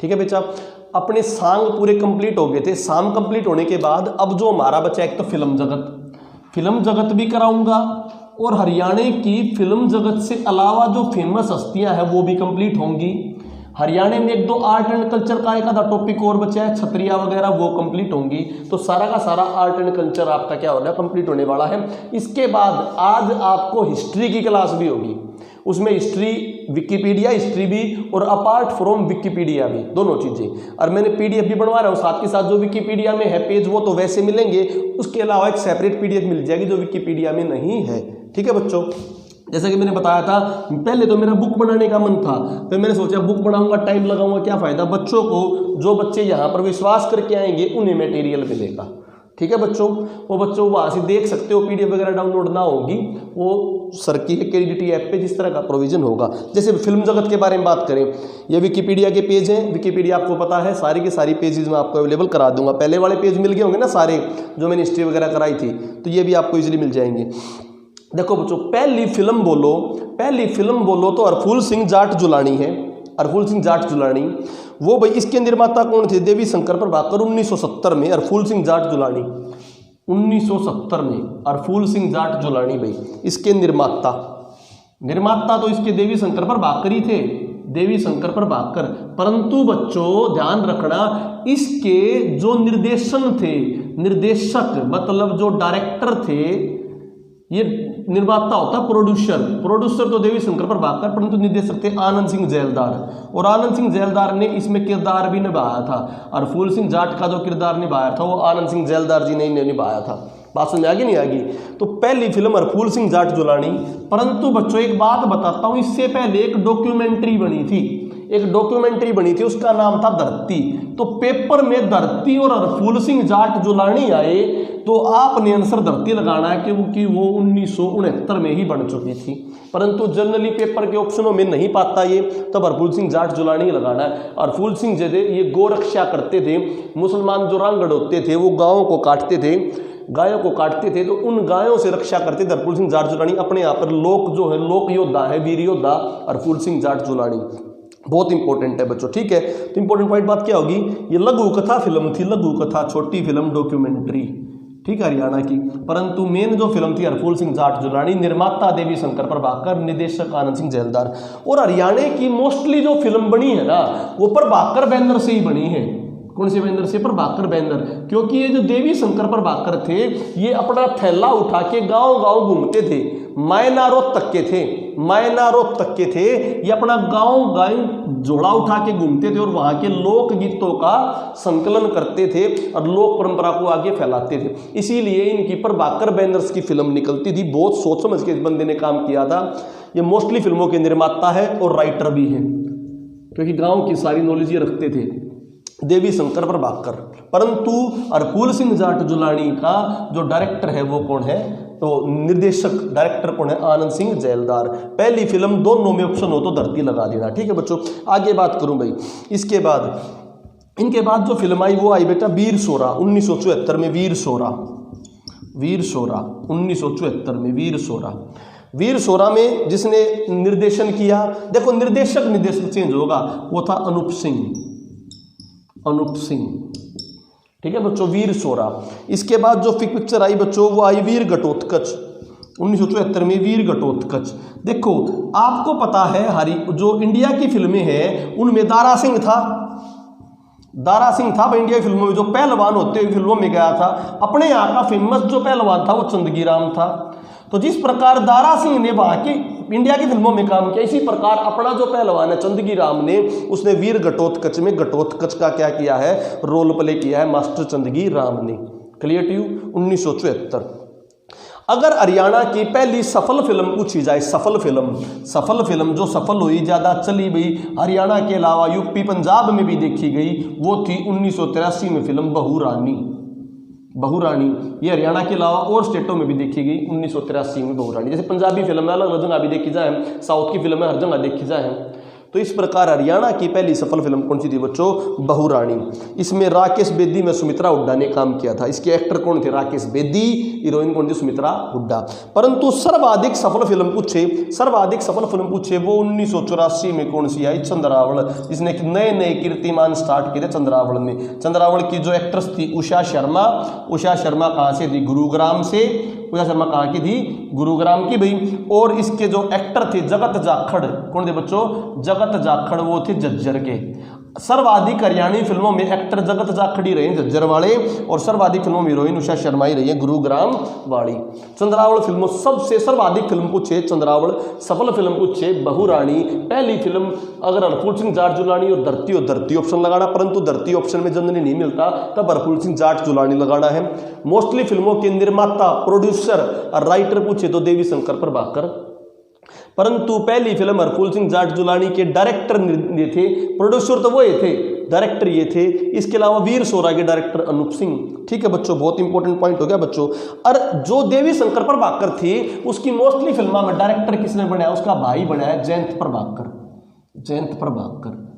ठीक है बच्चा, अपने सांग पूरे कंप्लीट हो गए थे। सांग कंप्लीट होने के बाद अब जो हमारा बच्चा, एक तो फिल्म जगत भी कराऊंगा और हरियाणा की फिल्म जगत से अलावा जो फेमस हस्तियां हैं वो भी कंप्लीट होंगी। हरियाणा में एक दो आर्ट एंड कल्चर का एक आधा टॉपिक और बचा है, छतरिया वगैरह, वो कंप्लीट होंगी। तो सारा का सारा आर्ट एंड कल्चर आपका क्या हो रहा है, कंप्लीट होने वाला है। इसके बाद आज आपको हिस्ट्री की क्लास भी होगी, उसमें हिस्ट्री, विकिपीडिया हिस्ट्री भी और अपार्ट फ्रॉम विकिपीडिया भी, दोनों चीजें। और मैंने पीडीएफ भी बनवा रहा हूँ साथ के साथ। जो विकिपीडिया में है पेज वो तो वैसे मिलेंगे, उसके अलावा एक सेपरेट पीडीएफ मिल जाएगी जो विकिपीडिया में नहीं है। ठीक है बच्चों, जैसा कि मैंने बताया था, पहले तो मेरा बुक बनाने का मन था, फिर मैंने सोचा बुक बनाऊंगा, टाइम लगाऊंगा, क्या फायदा। बच्चों को, जो बच्चे यहाँ पर विश्वास करके आएंगे उन्हें मटेरियल मिलेगा। ठीक है बच्चों, वो बच्चों वहां से देख सकते हो, पीडीएफ वगैरह डाउनलोड ना होगी, वो सर की क्रेडिटी ऐप पे जिस तरह का प्रोविजन होगा। जैसे फिल्म जगत के बारे में बात करें, ये विकिपीडिया के पेज हैं। विकिपीडिया आपको पता है सारी की सारी पेजेस मैं आपको अवेलेबल करा दूंगा। पहले वाले पेज मिल गए होंगे ना सारे, जो मैंने हिस्ट्री वगैरह कराई थी, तो ये भी आपको इजीली मिल जाएंगे। देखो बच्चों, पहली फिल्म बोलो तो हरफूल सिंह जाट जुलानी है। हरफूल सिंह जाट जुलानी, वो भाई इसके निर्माता कौन थे, देवी शंकर प्रभाकर। 1970 में हरफूल सिंह जाट जुलानी, 1970 में हरफूल सिंह जाट जुलानी भाई इसके निर्माता तो इसके देवी शंकर प्रभाकर ही थे, देवी शंकर प्रभाकर। परंतु बच्चों ध्यान रखना, इसके जो निर्देशक मतलब जो डायरेक्टर थे, ये निर्माता होता प्रोड्यूसर तो देवी शंकर प्रभाकर, परंतु निर्देशक थे आनंद सिंह जैलदार। और आनंद सिंह जैलदार ने इसमें किरदार भी निभाया था, और फूल सिंह जाट का जो किरदार निभाया था वो आनंद सिंह जैलदार जी ने निभाया था। बात समझ आ गई नहीं आ गई? तो पहली फिल्म हरफूल सिंह जाट जुलानी। परंतु बच्चों एक बात बताता हूं, इससे पहले एक डॉक्यूमेंट्री बनी थी, उसका नाम था धरती। तो पेपर में धरती और हरफूल सिंह जाट जुलानी आए तो आपने आंसर धरती लगाना है, क्योंकि वो 1969 में ही बन चुकी थी। परंतु जनरली पेपर के ऑप्शनों में नहीं पाता ये, तब हरफूल सिंह जाट जुलानी लगाना है। हरफूल सिंह जो थे ये गौ रक्षा करते थे। मुसलमान जो रांगड़ होते थे वो गायों को काटते थे, तो उन गायों से रक्षा करते थे हरफूल सिंह जाट जुलानी। अपने यहाँ पर लोक योद्धा है, वीर योद्धा हरफूल सिंह जाट जुलानी। बहुत इंपॉर्टेंट है बच्चों। ठीक है, तो इंपॉर्टेंट पॉइंट बात क्या होगी, ये लघु कथा फिल्म थी, छोटी फिल्म डॉक्यूमेंट्री, ठीक है, हरियाणा की। परंतु मेन जो फिल्म थी हरफूल सिंह जाट जुलानी, निर्माता देवी शंकर प्रभाकर, निर्देशक आनंद सिंह जैलदार। और हरियाणा की मोस्टली जो फिल्म बनी है ना, वो प्रभाकर बैनर से ही बनी है। कौन से बैनर से? प्रभाकर बैनर। क्योंकि ये जो देवी शंकर प्रभाकर थे, ये अपना थैला उठा के गांव गांव घूमते थे, मायनारों तक के थे। ये अपना गांव झोला उठा के घूमते थे और वहां के लोक गीतों का संकलन करते थे और लोक परंपरा को आगे फैलाते थे। इसीलिए इनकी प्रभाकर बैनर्स की फिल्म निकलती थी। बहुत सोच समझ के इस बंदे ने काम किया था। ये मोस्टली फिल्मों के निर्माता है और राइटर भी है, क्योंकि गांव की सारी नॉलेज ये रखते थे, देवी शंकर प्रभाकर। परंतु हरफूल सिंह जाट जुलानी का जो डायरेक्टर है वो कौन है, तो निर्देशक डायरेक्टर कौन है, आनंद सिंह जैलदार। पहली फिल्म, दोनों में ऑप्शन हो तो धरती लगा देना। ठीक है बच्चों, आगे बात करूं भाई। इनके बाद जो फिल्म आई वो आई बेटा वीर शोरा 1974 में। वीर शोरा 1974 में वीर शोरा में जिसने निर्देशन किया, देखो निर्देशक चेंज होगा, वो था अनूप सिंह। ठीक है बच्चों, वीर शोरा। इसके बाद जो पिक्चर आई बच्चों वो आई वीर घटोत्कच 1974 में। वीर घटोत्कच, देखो आपको पता है जो इंडिया की फिल्में हैं उनमें दारा सिंह था भाई। इंडिया की फिल्मों में जो पहलवान होते हुए फिल्मों में गया था, अपने यहाँ का फेमस जो पहलवान था वो चंदगी राम था। तो जिस प्रकार दारा सिंह ने वहां की इंडिया की फिल्मों में काम किया, इसी प्रकार अपना जो पहलवान है चंदगी राम ने, उसने वीर घटोत्कच में घटोत्कच का क्या किया है, रोल प्ले किया है मास्टर चंदगी राम ने। Clear to you? 1974। अगर हरियाणा की पहली सफल फिल्म पूछी जाए, सफल फिल्म जो सफल हुई, ज्यादा चली गई, हरियाणा के अलावा यूपी पंजाब में भी देखी गई, वो थी 1983 में फिल्म बहुरानी। ये हरियाणा के अलावा और स्टेटों में भी देखी गई 1983 में बहुरानी। जैसे पंजाबी फिल्म है अलग अलग जगह भी देखी जाए, साउथ की फिल्म है हर जगह देखी जाए। तो इस प्रकार हरियाणा की पहली सफल फिल्म कौन सी थी बच्चों? बहू रानी। इसमें राकेश बेदी में सुमित्रा हुड्डा ने काम किया था। इसके एक्टर कौन थे? राकेश बेदी। हीरोइन कौन थी? सुमित्रा हुड्डा। परंतु सर्वाधिक सफल फिल्म पूछे वो 1984 में कौन सी आई? चंद्रावल। जिसने नए नए कीर्तिमान स्टार्ट किए थे चंद्रावल में। चंद्रावल की जो एक्ट्रेस थी उषा शर्मा कहाँ से थी? गुरुग्राम से। उषा शर्मा कहाँ की थी? गुरुग्राम की भाई। और इसके जो एक्टर थे जगत जाखड़, कौन थे बच्चों? जगत जाखड़, वो थे झज्जर के। सर्वाधिक हरियाणवी फिल्मों में एक्टर जगत जाखड़ी रहे झज्जर वाले, और सर्वाधिक फिल्मों में हीरोइन उषा शर्मा ही रही है गुरुग्राम वाली। चंद्रावल फिल्मों सबसे सर्वाधिक फिल्म पूछे चंद्रावल, सफल फिल्म पूछे बहू रानी। पहली फिल्म अगर हरफूल सिंह जाट जुलानी और धरती ऑप्शन लगाना, परंतु धरती ऑप्शन में जनरली नहीं मिलता, तब हरफूल सिंह जाट जुलानी लगाना है। मोस्टली फिल्मों के निर्माता, प्रोड्यूसर और राइटर पूछे तो देवी शंकर प्रभाकर। परंतु पहली फिल्म हरफूल सिंह जाट जुलानी के डायरेक्टर ये थे, प्रोड्यूसर तो वो ये थे, डायरेक्टर ये थे। इसके अलावा वीर सोरा के डायरेक्टर अनूप सिंह। ठीक है बच्चों, बहुत इंपॉर्टेंट पॉइंट हो गया बच्चों। और जो देवी शंकर प्रभाकर थी उसकी मोस्टली फिल्मों में डायरेक्टर किसने बनाया? उसका भाई बनाया जयंत प्रभाकर।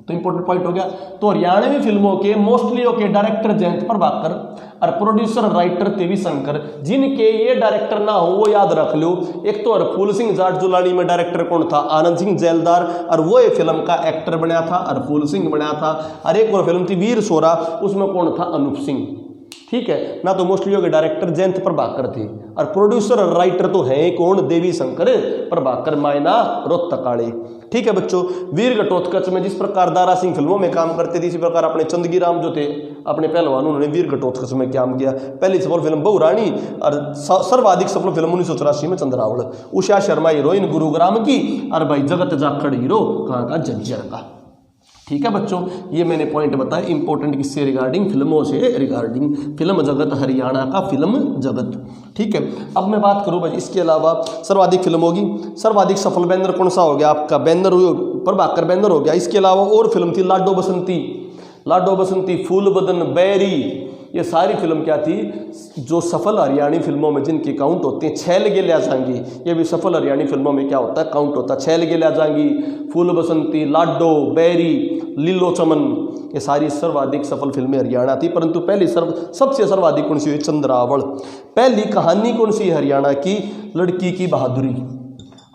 तो इंपॉर्टेंट पॉइंट हो गया। तो हरियाणवी फिल्मों के मोस्टली के डायरेक्टर जयंत प्रभाकर और प्रोड्यूसर राइटर देवी शंकर। जिनके ये डायरेक्टर ना हो वो याद रख लो। एक तो हरफूल सिंह जाट जुलानी में डायरेक्टर कौन था? आनंद सिंह जैलदार, और वो ये फिल्म का एक्टर बनाया था, हरफूल सिंह बनाया था। और एक और फिल्म थी वीर सोरा, उसमें कौन था? अनूप सिंह। ठीक है ना। तो मोस्टली के डायरेक्टर जयंत प्रभाकर थे, और प्रोड्यूसर और राइटर तो है कौन? देवी शंकर प्रभाकर, मायना रोहतकाले। ठीक है बच्चों। वीर घटोत्कच में जिस प्रकार दारा सिंह फिल्मों में काम करते थे, इसी प्रकार अपने चंदगी राम जो थे अपने पहलवान, उन्होंने वीर घटोत्कच में काम किया। पहली सफल फिल्म बहू रानी, और सर्वाधिक सफल फिल्म 1984 में चंद्रावल। उषा शर्मा हीरोइन गुरुग्राम की, और भाई जगत जाखड़ हीरो कहाँ का? झज्जर का। ठीक है बच्चों, ये मैंने पॉइंट बताया इंपॉर्टेंट किससे रिगार्डिंग? फिल्मों से रिगार्डिंग। फिल्म जगत, हरियाणा का फिल्म जगत। ठीक है, अब मैं बात करूँ भाई इसके अलावा सर्वाधिक फिल्म होगी, सर्वाधिक सफल बैनर कौन सा हो गया आपका? बैनर प्रभाकर बैनर हो गया। इसके अलावा और फिल्म थी लाडो बसंती, फूल बदन, बैरी। ये सारी फिल्म क्या थी? जो सफल हरियाणी फिल्मों में जिनके काउंट होते हैं, छैल गे ल्या जाएंगी, ये भी सफल हरियाणी फिल्मों में क्या होता है? काउंट होता है। छैल गे ल्या जाएंगी, फूल बसंती, लाडो, बैरी, लीलो चमन, ये सारी सर्वाधिक सफल फिल्में हरियाणा थी। परंतु पहली सबसे सर्वाधिक कौन सी हुई? चंद्रावल। पहली कहानी कौन सी? हरियाणा की लड़की की बहादुरी।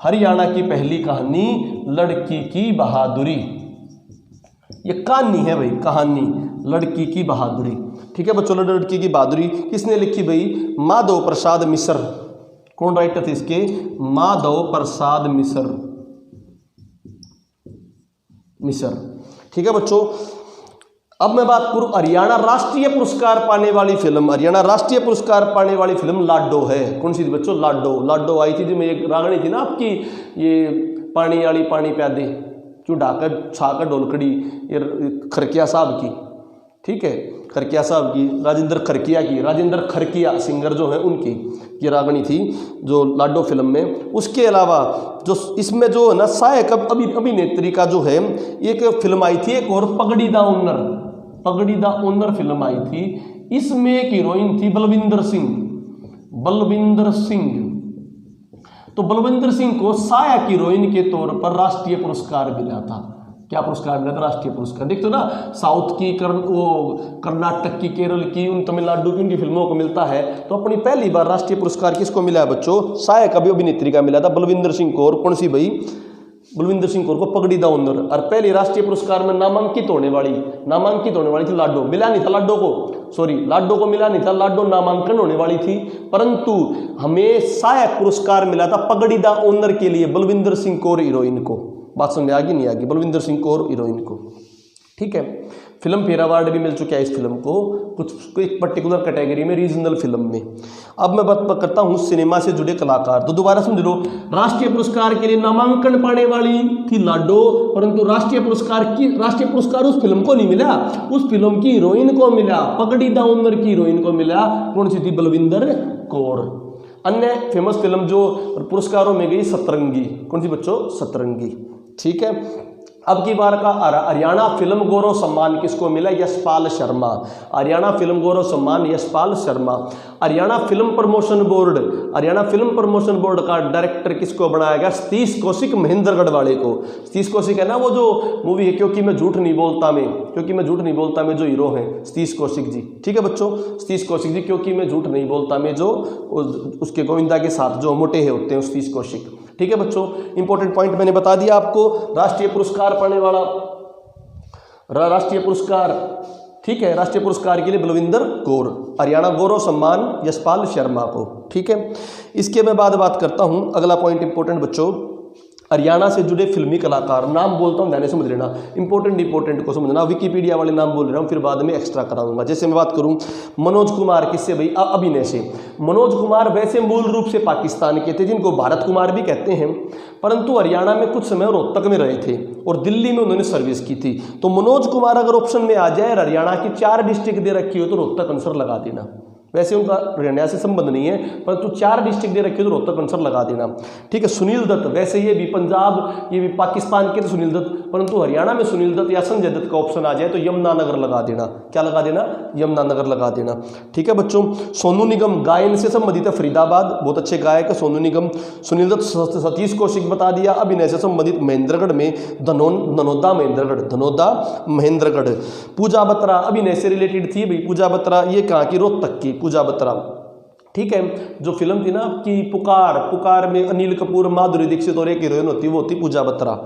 हरियाणा की पहली कहानी लड़की की बहादुरी। ये कहानी है भाई, कहानी लड़की की बहादुरी। ठीक है बच्चों, लड़की की बहादुरी किसने लिखी भाई? माधव प्रसाद मिश्र। कौन राइटर थे इसके? माधव प्रसाद मिश्र। ठीक है बच्चों, अब मैं बात करूं हरियाणा राष्ट्रीय पुरस्कार पाने वाली फिल्म। हरियाणा राष्ट्रीय पुरस्कार पाने वाली फिल्म लाडो है। कौन सी थी बच्चों? लाडो आई थी, जिसमें एक रागणी थी ना आपकी, ये पानी वाली पानी प्यादे, जो ढाकर छाकर ढोलकड़ी, ये खरकिया साहब की। ठीक है, खरकिया साहब की, राजेंद्र खरकिया सिंगर जो है उनकी ये रागणी थी जो लाडो फिल्म में। उसके अलावा जो इसमें जो है ना सहायक अभिनेत्री का जो है एक फिल्म आई थी, एक और पगड़ी दा ओनर फिल्म आई थी। इसमें एक हीरोइन थी बलविंदर सिंह। तो बलविंदर सिंह को सहायक हीरोइन के तौर पर राष्ट्रीय पुरस्कार मिला था। क्या पुरस्कार मिला था? राष्ट्रीय पुरस्कार। देखते हो ना, साउथ की, कर्नाटक की, केरल की, उन तमिलनाडु की उनकी फिल्मों को मिलता है। तो अपनी पहली बार राष्ट्रीय पुरस्कार किसको मिला है बच्चों? सहायक अभिनेत्री का मिला था बलविंदर सिंह कौर। कौन सी भाई? बलविंदर सिंह कौर को पगड़ी दा ओनर। और पहले राष्ट्रीय पुरस्कार में नामांकित होने वाली थी लाडो। मिला नहीं था लाडो को मिला नहीं था, लाडो नामांकन होने वाली थी। परंतु हमें सहायक पुरस्कार मिला था पगड़ी दा ओनर के लिए बलविंदर सिंह कौर हीरोइन को। बात समझ आ गई नहीं आ गई? बलविंदर सिंह कौर हीरोइन को। ठीक है, फिल्म फेयर अवार्ड भी मिल चुका है इस फिल्म को, कुछ एक पर्टिकुलर कैटेगरी में, रीजनल फिल्म में। अब मैं बात करता हूँ सिनेमा से जुड़े कलाकार। तो दोबारा समझ लो, राष्ट्रीय पुरस्कार के लिए नामांकन पाने वाली थी लाडो, परंतु राष्ट्रीय पुरस्कार उस फिल्म को नहीं मिला, उस फिल्म की हीरोइन को मिला, पगड़ी दा ओनर की हीरोइन को मिला। कौन सी थी? बलविंदर कौर। अन्य फेमस फिल्म जो पुरस्कारों में गई सतरंगी। कौन सी बच्चों? सतरंगी। ठीक है, अब की बार का हरियाणा फिल्म गौरव सम्मान किसको मिला? यशपाल शर्मा। हरियाणा फिल्म गौरव सम्मान Yashpal Sharma. Haryana film promotion board, Haryana film promotion board का डायरेक्टर किसको बनाया गया? सतीश कौशिक महेंद्रगढ़ वाले को। सतीश कौशिक है ना वो जो मूवी है क्योंकि मैं झूठ नहीं बोलता में, क्योंकि मैं झूठ नहीं बोलता में जो हीरो हैं सतीश कौशिक जी, ठीक है बच्चों, सतीश कौशिक जी क्योंकि मैं झूठ नहीं बोलता में जो उसके गोविंदा के साथ जो मोटे होते हैं सतीश कौशिक, ठीक है बच्चों। इंपॉर्टेंट पॉइंट मैंने बता दिया आपको। राष्ट्रीय पुरस्कार पाने वाला, राष्ट्रीय पुरस्कार, ठीक है, राष्ट्रीय पुरस्कार के लिए बलविंदर कौर, हरियाणा गौरव सम्मान यशपाल शर्मा को, ठीक है। इसके मैं बाद बात करता हूं। अगला पॉइंट इंपॉर्टेंट बच्चों, हरियाणा से जुड़े फिल्मी कलाकार, नाम बोलता हूं ध्यान से समझ लेना, इंपॉर्टेंट को समझना, विकिपीडिया वाले नाम बोल रहा हूं, फिर बाद में एक्स्ट्रा कराऊंगा। जैसे मैं बात करूं मनोज कुमार, किससे भाई? अभिनय से। मनोज कुमार वैसे मूल रूप से पाकिस्तान के थे, जिनको भारत कुमार भी कहते हैं, परंतु हरियाणा में कुछ समय रोहतक में रहे थे और दिल्ली में उन्होंने सर्विस की थी। तो मनोज कुमार अगर ऑप्शन में आ जाए, हरियाणा की 4 डिस्ट्रिक्ट दे रखी हो तो रोहतक आंसर लगा देना। वैसे उनका हरियाणा से संबंध नहीं है, परंतु 4 डिस्ट्रिक्ट दे रखी हो तो रोहतक आंसर लगा देना, ठीक है। सुनील दत्त, वैसे ये भी पंजाब, ये भी पाकिस्तान के थे सुनील दत्त, परंतु हरियाणा में सुनील दत्त या संजय दत्त का ऑप्शन आ जाए तो यमुनानगर लगा देना। क्या लगा देना? यमुनानगर लगा देना, ठीक है बच्चों। सोनू निगम गायन से संबंधित है, फरीदाबाद, बहुत अच्छे गायक है सोनू निगम। सुनील दत्त सतीश कौशिक बता दिया। अभिनय से संबंधित महेंद्रगढ़ में धनोदा महेंद्रगढ़, धनोदा महेंद्रगढ़। पूजा बत्रा अभिनय से रिलेटेड थी भाई, पूजा बत्रा ये कहाँ की? रोहतक की पूजा बत्रा, ठीक है। जो फिल्म थी ना आपकी पुकार, पुकार में अनिल कपूर, माधुरी दीक्षित और एक हीरोइन होती वो होती पूजा बत्रा।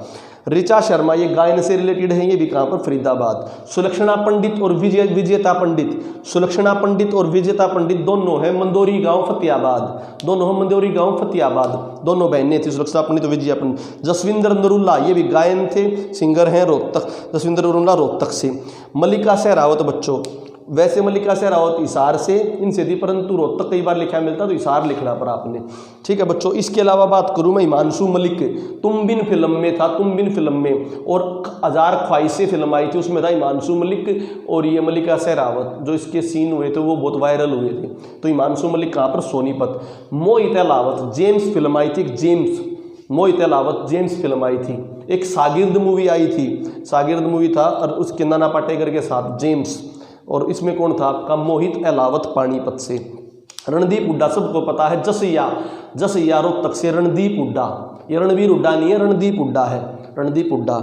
ऋचा शर्मा ये गायन से रिलेटेड है, ये भी कहाँ पर? फरीदाबाद। सुलक्षणा पंडित और विजेता पंडित, सुलक्षणा पंडित और विजेता पंडित दोनों हैं मंदोरी गांव फतेहाबाद, दोनों हैं मंदोरी गांव फतेहाबाद, दोनों बहनें थी सुलक्षणा पंडित और विजया पंडित। जसविंदर नरूला ये भी गायन थे, सिंगर हैं रोहतक, जसविंदर नरूला रोहतक से। मल्लिका सहरावत बच्चों, वैसे मल्लिका सहरावत हिसार से इनसे थी, परंतु रोहतक कई बार लिखा मिलता तो हिसार लिखना पड़ा आपने, ठीक है बच्चों। इसके अलावा बात करूं मैं हिमांशु मलिक, तुम बिन फिल्म में था, तुम बिन फिल्म में, और 1000 ख्वाहिशें फिल्म आई थी उसमें था हिमांशु मलिक और ये मल्लिका सहरावत। जो इसके सीन हुए थे वो बहुत वायरल हुए थे। तो हिमांशु मलिक कहाँ पर? सोनीपत। मोहित अलावत, जेम्स फिल्म आई थी, जेम्स, मोहित अलावत जेम्स फिल्म आई थी। एक शागिर्द मूवी आई थी, शागिर्द मूवी था और उसके नाना पाटेकर के साथ जेम्स, और इसमें कौन था आपका? मोहित अलावत पानीपत से। रणदीप हुड्डा सबको पता है, जसैया, जसैया रोहतक से रणदीप हुड्डा, ये रणवीर हुड्डा नहीं है, रणदीप हुड्डा है, रणदीप हुड्डा,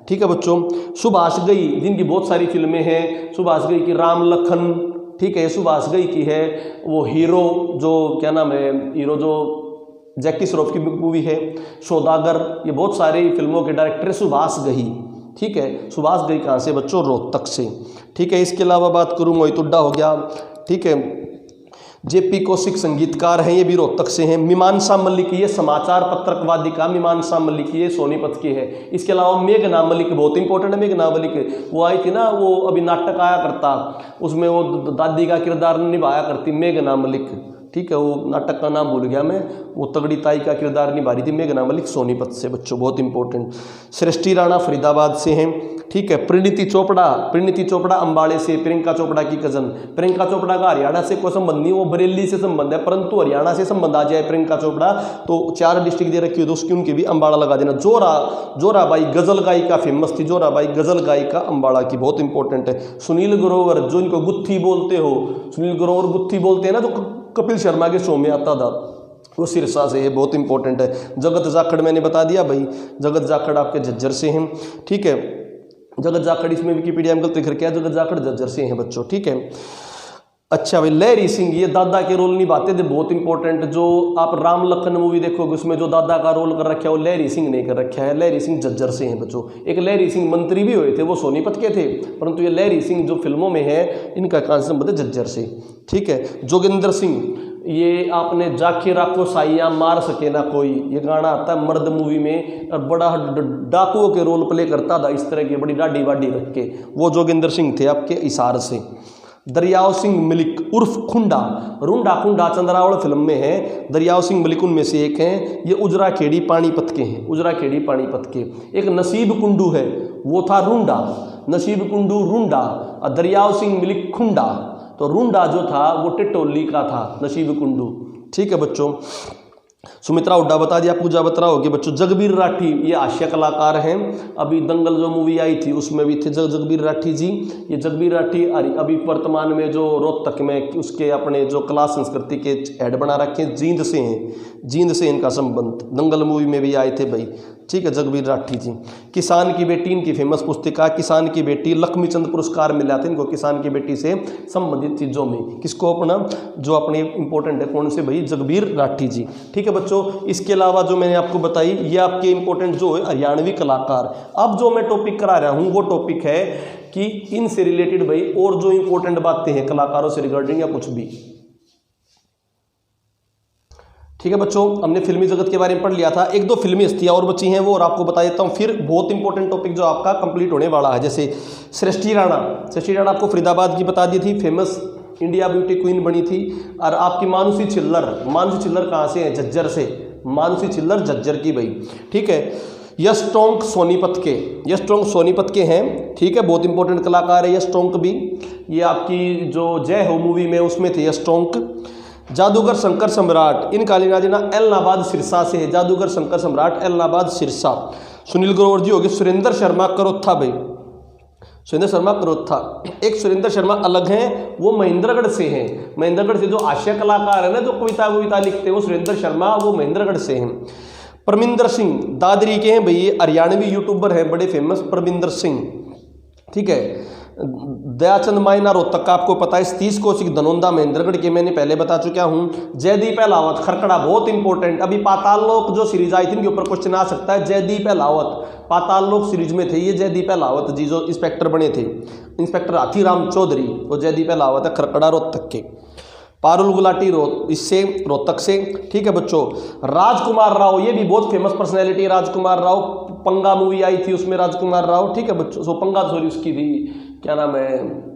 ठीक है बच्चों। सुभाष घई जिनकी बहुत सारी फिल्में हैं, सुभाष घई की राम लखन, ठीक है, सुभाष घई की है वो हीरो, जो क्या नाम है, हीरो जो जैकी श्रॉफ की मूवी है सौदागर, ये बहुत सारी फिल्मों के डायरेक्टर सुभाष घई, ठीक है। सुभाष घई कहाँ से बच्चों? रोहतक से, ठीक है। इसके अलावा बात करूँ मोहित हुड्डा हो गया, ठीक है। जेपी कौशिक संगीतकार हैं, ये भी रोहतक से हैं। मीमांसा मलिक ये समाचार पत्रक वादिका, मीमांसा मलिक ये सोनीपत की है। इसके अलावा मेघना मलिक बहुत इंपॉर्टेंट है, मेघना मलिक वो आई थी ना, वो अभी नाटक आया करता, उसमें वो दादी का किरदार निभाया करती मेघना मलिक, ठीक है। वो नाटक का नाम भूल गया मैं, वो तगड़ी ताई का किरदार निभा रही थी मेघना मलिक, सोनीपत से बच्चों, बहुत इंपॉर्टेंट। सृष्टि राणा फरीदाबाद से हैं, ठीक है। परिणीति चोपड़ा, परिणीति चोपड़ा अंबाड़े से, प्रियंका चोपड़ा की कजन। प्रियंका चोपड़ा का हरियाणा से कोई संबंध नहीं, वो बरेली से संबंध है, परंतु हरियाणा से संबंध आ जाए प्रियंका चोपड़ा तो 4 डिस्ट्रिक्ट दे रखी हो तो उसकी उनकी भी अंबाड़ा लगा देना। जोराबाई गजल गायिका फेमस थी, जोराबाई गजल गायिका अंबाड़ा की, बहुत इंपॉर्टेंट है। सुनील ग्रोवर जो इनको गुत्थी बोलते हो, सुनील ग्रोवर गुत्थी बोलते हैं ना, जो कपिल शर्मा के शो में आता था, वो सिरसा से है, बहुत इंपॉर्टेंट है। जगत जाखड़ मैंने बता दिया भाई, जगत जाखड़ आपके झज्जर से हैं, ठीक है। जगत जाखड़ इसमें विकिपीडिया में गलत लिख रखा है, जगत जाखड़ झज्जर से हैं बच्चों, ठीक है। अच्छा भाई, लहरी सिंह ये दादा के रोल निभाते थे, बहुत इंपॉर्टेंट। जो आप राम लखन मूवी देखोगे उसमें जो दादा का रोल कर रखा है वो लहरी सिंह ने कर रखा है। लहरी सिंह झज्जर से हैं बच्चों। एक लहरी सिंह मंत्री भी हुए थे, वो सोनीपत के थे, परंतु ये लहरी सिंह जो फिल्मों में है इनका कहाँ से संबंध है? झज्जर से, ठीक है। जोगिंदर सिंह ये आपने जाके राखो साइया मार सके ना कोई, ये गाना आता है मर्द मूवी में, और बड़ा डाकुओं के रोल प्ले करता था इस तरह की बड़ी डाडी वाडी रख के, वो जोगिंदर सिंह थे आपके हिसार से। दरियाव सिंह मलिक उर्फ खुंडा, रुंडा खुंडा चंद्रावल फिल्म में है, दरियाव सिंह मलिक उनमें से एक हैं। ये उजरा खेड़ी पानीपत के हैं, उजरा खेड़ी पानीपत के। एक नसीब कुंडू है, वो था रुंडा, नसीब कुंडू रुंडा, और दरियाव सिंह मलिक खुंडा। तो रुंडा जो था वो टिटोली का था, नसीब कुंडू, ठीक है बच्चों। सुमित्रा हुड्डा बता दिया, पूजा बत्रा होगी बच्चों। जगबीर राठी ये हास्य कलाकार हैं, अभी दंगल जो मूवी आई थी उसमें भी थे जगबीर राठी जी। ये जगबीर राठी अभी वर्तमान में जो रोहतक में उसके अपने जो कला संस्कृति के हेड बना रखे हैं, जींद से हैं, जींद से इनका संबंध, दंगल मूवी में भी आए थे भाई, ठीक है, जगबीर राठी जी। किसान की बेटी इनकी फेमस पुस्तिका, किसान की बेटी, लक्ष्मीचंद पुरस्कार मिला था इनको किसान की बेटी से संबंधित चीज़ों में। किसको? अपना जो अपने इंपॉर्टेंट है, कौन से भाई? जगबीर राठी जी, ठीक है बच्चों। इसके अलावा जो मैंने आपको बताई ये आपके इंपॉर्टेंट जो है हरियाणवी कलाकार। अब जो मैं टॉपिक करा रहा हूँ वो टॉपिक है कि इनसे रिलेटेड भाई और जो इंपॉर्टेंट बातें हैं कलाकारों से रिगार्डिंग या कुछ भी, ठीक है बच्चों। हमने फिल्मी जगत के बारे में पढ़ लिया था, एक दो फिल्मी हस्तियां और बची हैं वो और आपको बता देता हूं, फिर बहुत इंपॉर्टेंट टॉपिक जो आपका कंप्लीट होने वाला है। जैसे सृष्टि राणा, सृष्टि राणा आपको फरीदाबाद की बता दी थी, फेमस इंडिया ब्यूटी क्वीन बनी थी। और आपकी मानुषी छिल्लर, मानुषी छिल्लर कहाँ से है? झज्जर से, मानुषी छिल्लर झज्जर की भाई, ठीक है। यश टोंक सोनीपत के, यश टोंक सोनीपत के हैं, ठीक है, बहुत इंपॉर्टेंट कलाकार है यश टोंक भी। ये आपकी जो जय हो मूवी में उसमें थे यश टोंक। जादूगर शंकर सम्राट, इनका लेना एलनाबाद सिरसा से है, जादूगर शंकर सम्राट एलनाबाद सिरसा। सुनील ग्रोवर जी हो गए। सुरेंद्र शर्मा करोत्था भाई, सुरेंद्र शर्मा करोत्था। एक सुरेंद्र शर्मा अलग हैं, वो महेंद्रगढ़ से हैं, महेंद्रगढ़ से जो हास्य कलाकार है ना, जो कविता लिखते हैं, वो सुरेंद्र शर्मा वो महेंद्रगढ़ से हैं। परमिंदर सिंह दादरी के हैं भाई, ये हरियाणवी यूट्यूबर हैं बड़े फेमस, परमिंदर सिंह, ठीक है। दयाचंद मायना रोहतक का आपको पता है। सतीश कौशिक धनौंदा महेंद्रगढ़ के मैंने पहले बता चुका हूँ। जयदीप अहलावत खरकड़ा, बहुत इंपॉर्टेंट, अभी पाताल लोक जो सीरीज आई थी इनके ऊपर क्वेश्चन आ सकता है। जयदीप अहलावत पाताल लोक सीरीज में थे ये, जयदीप अहलावत जी जो इंस्पेक्टर बने थे, इंस्पेक्टर हाथीराम चौधरी, वो जयदीप अहलावत है, खरकड़ा रोहतक के। पारुल गुलाटी इससे रोहतक से, ठीक है बच्चों। राजकुमार राव, ये भी बहुत फेमस पर्सनैलिटी है राजकुमार राव, पंगा मूवी आई थी उसमें राजकुमार राव, ठीक है बच्चों। सो पंगा सॉरी उसकी थी, क्या नाम है,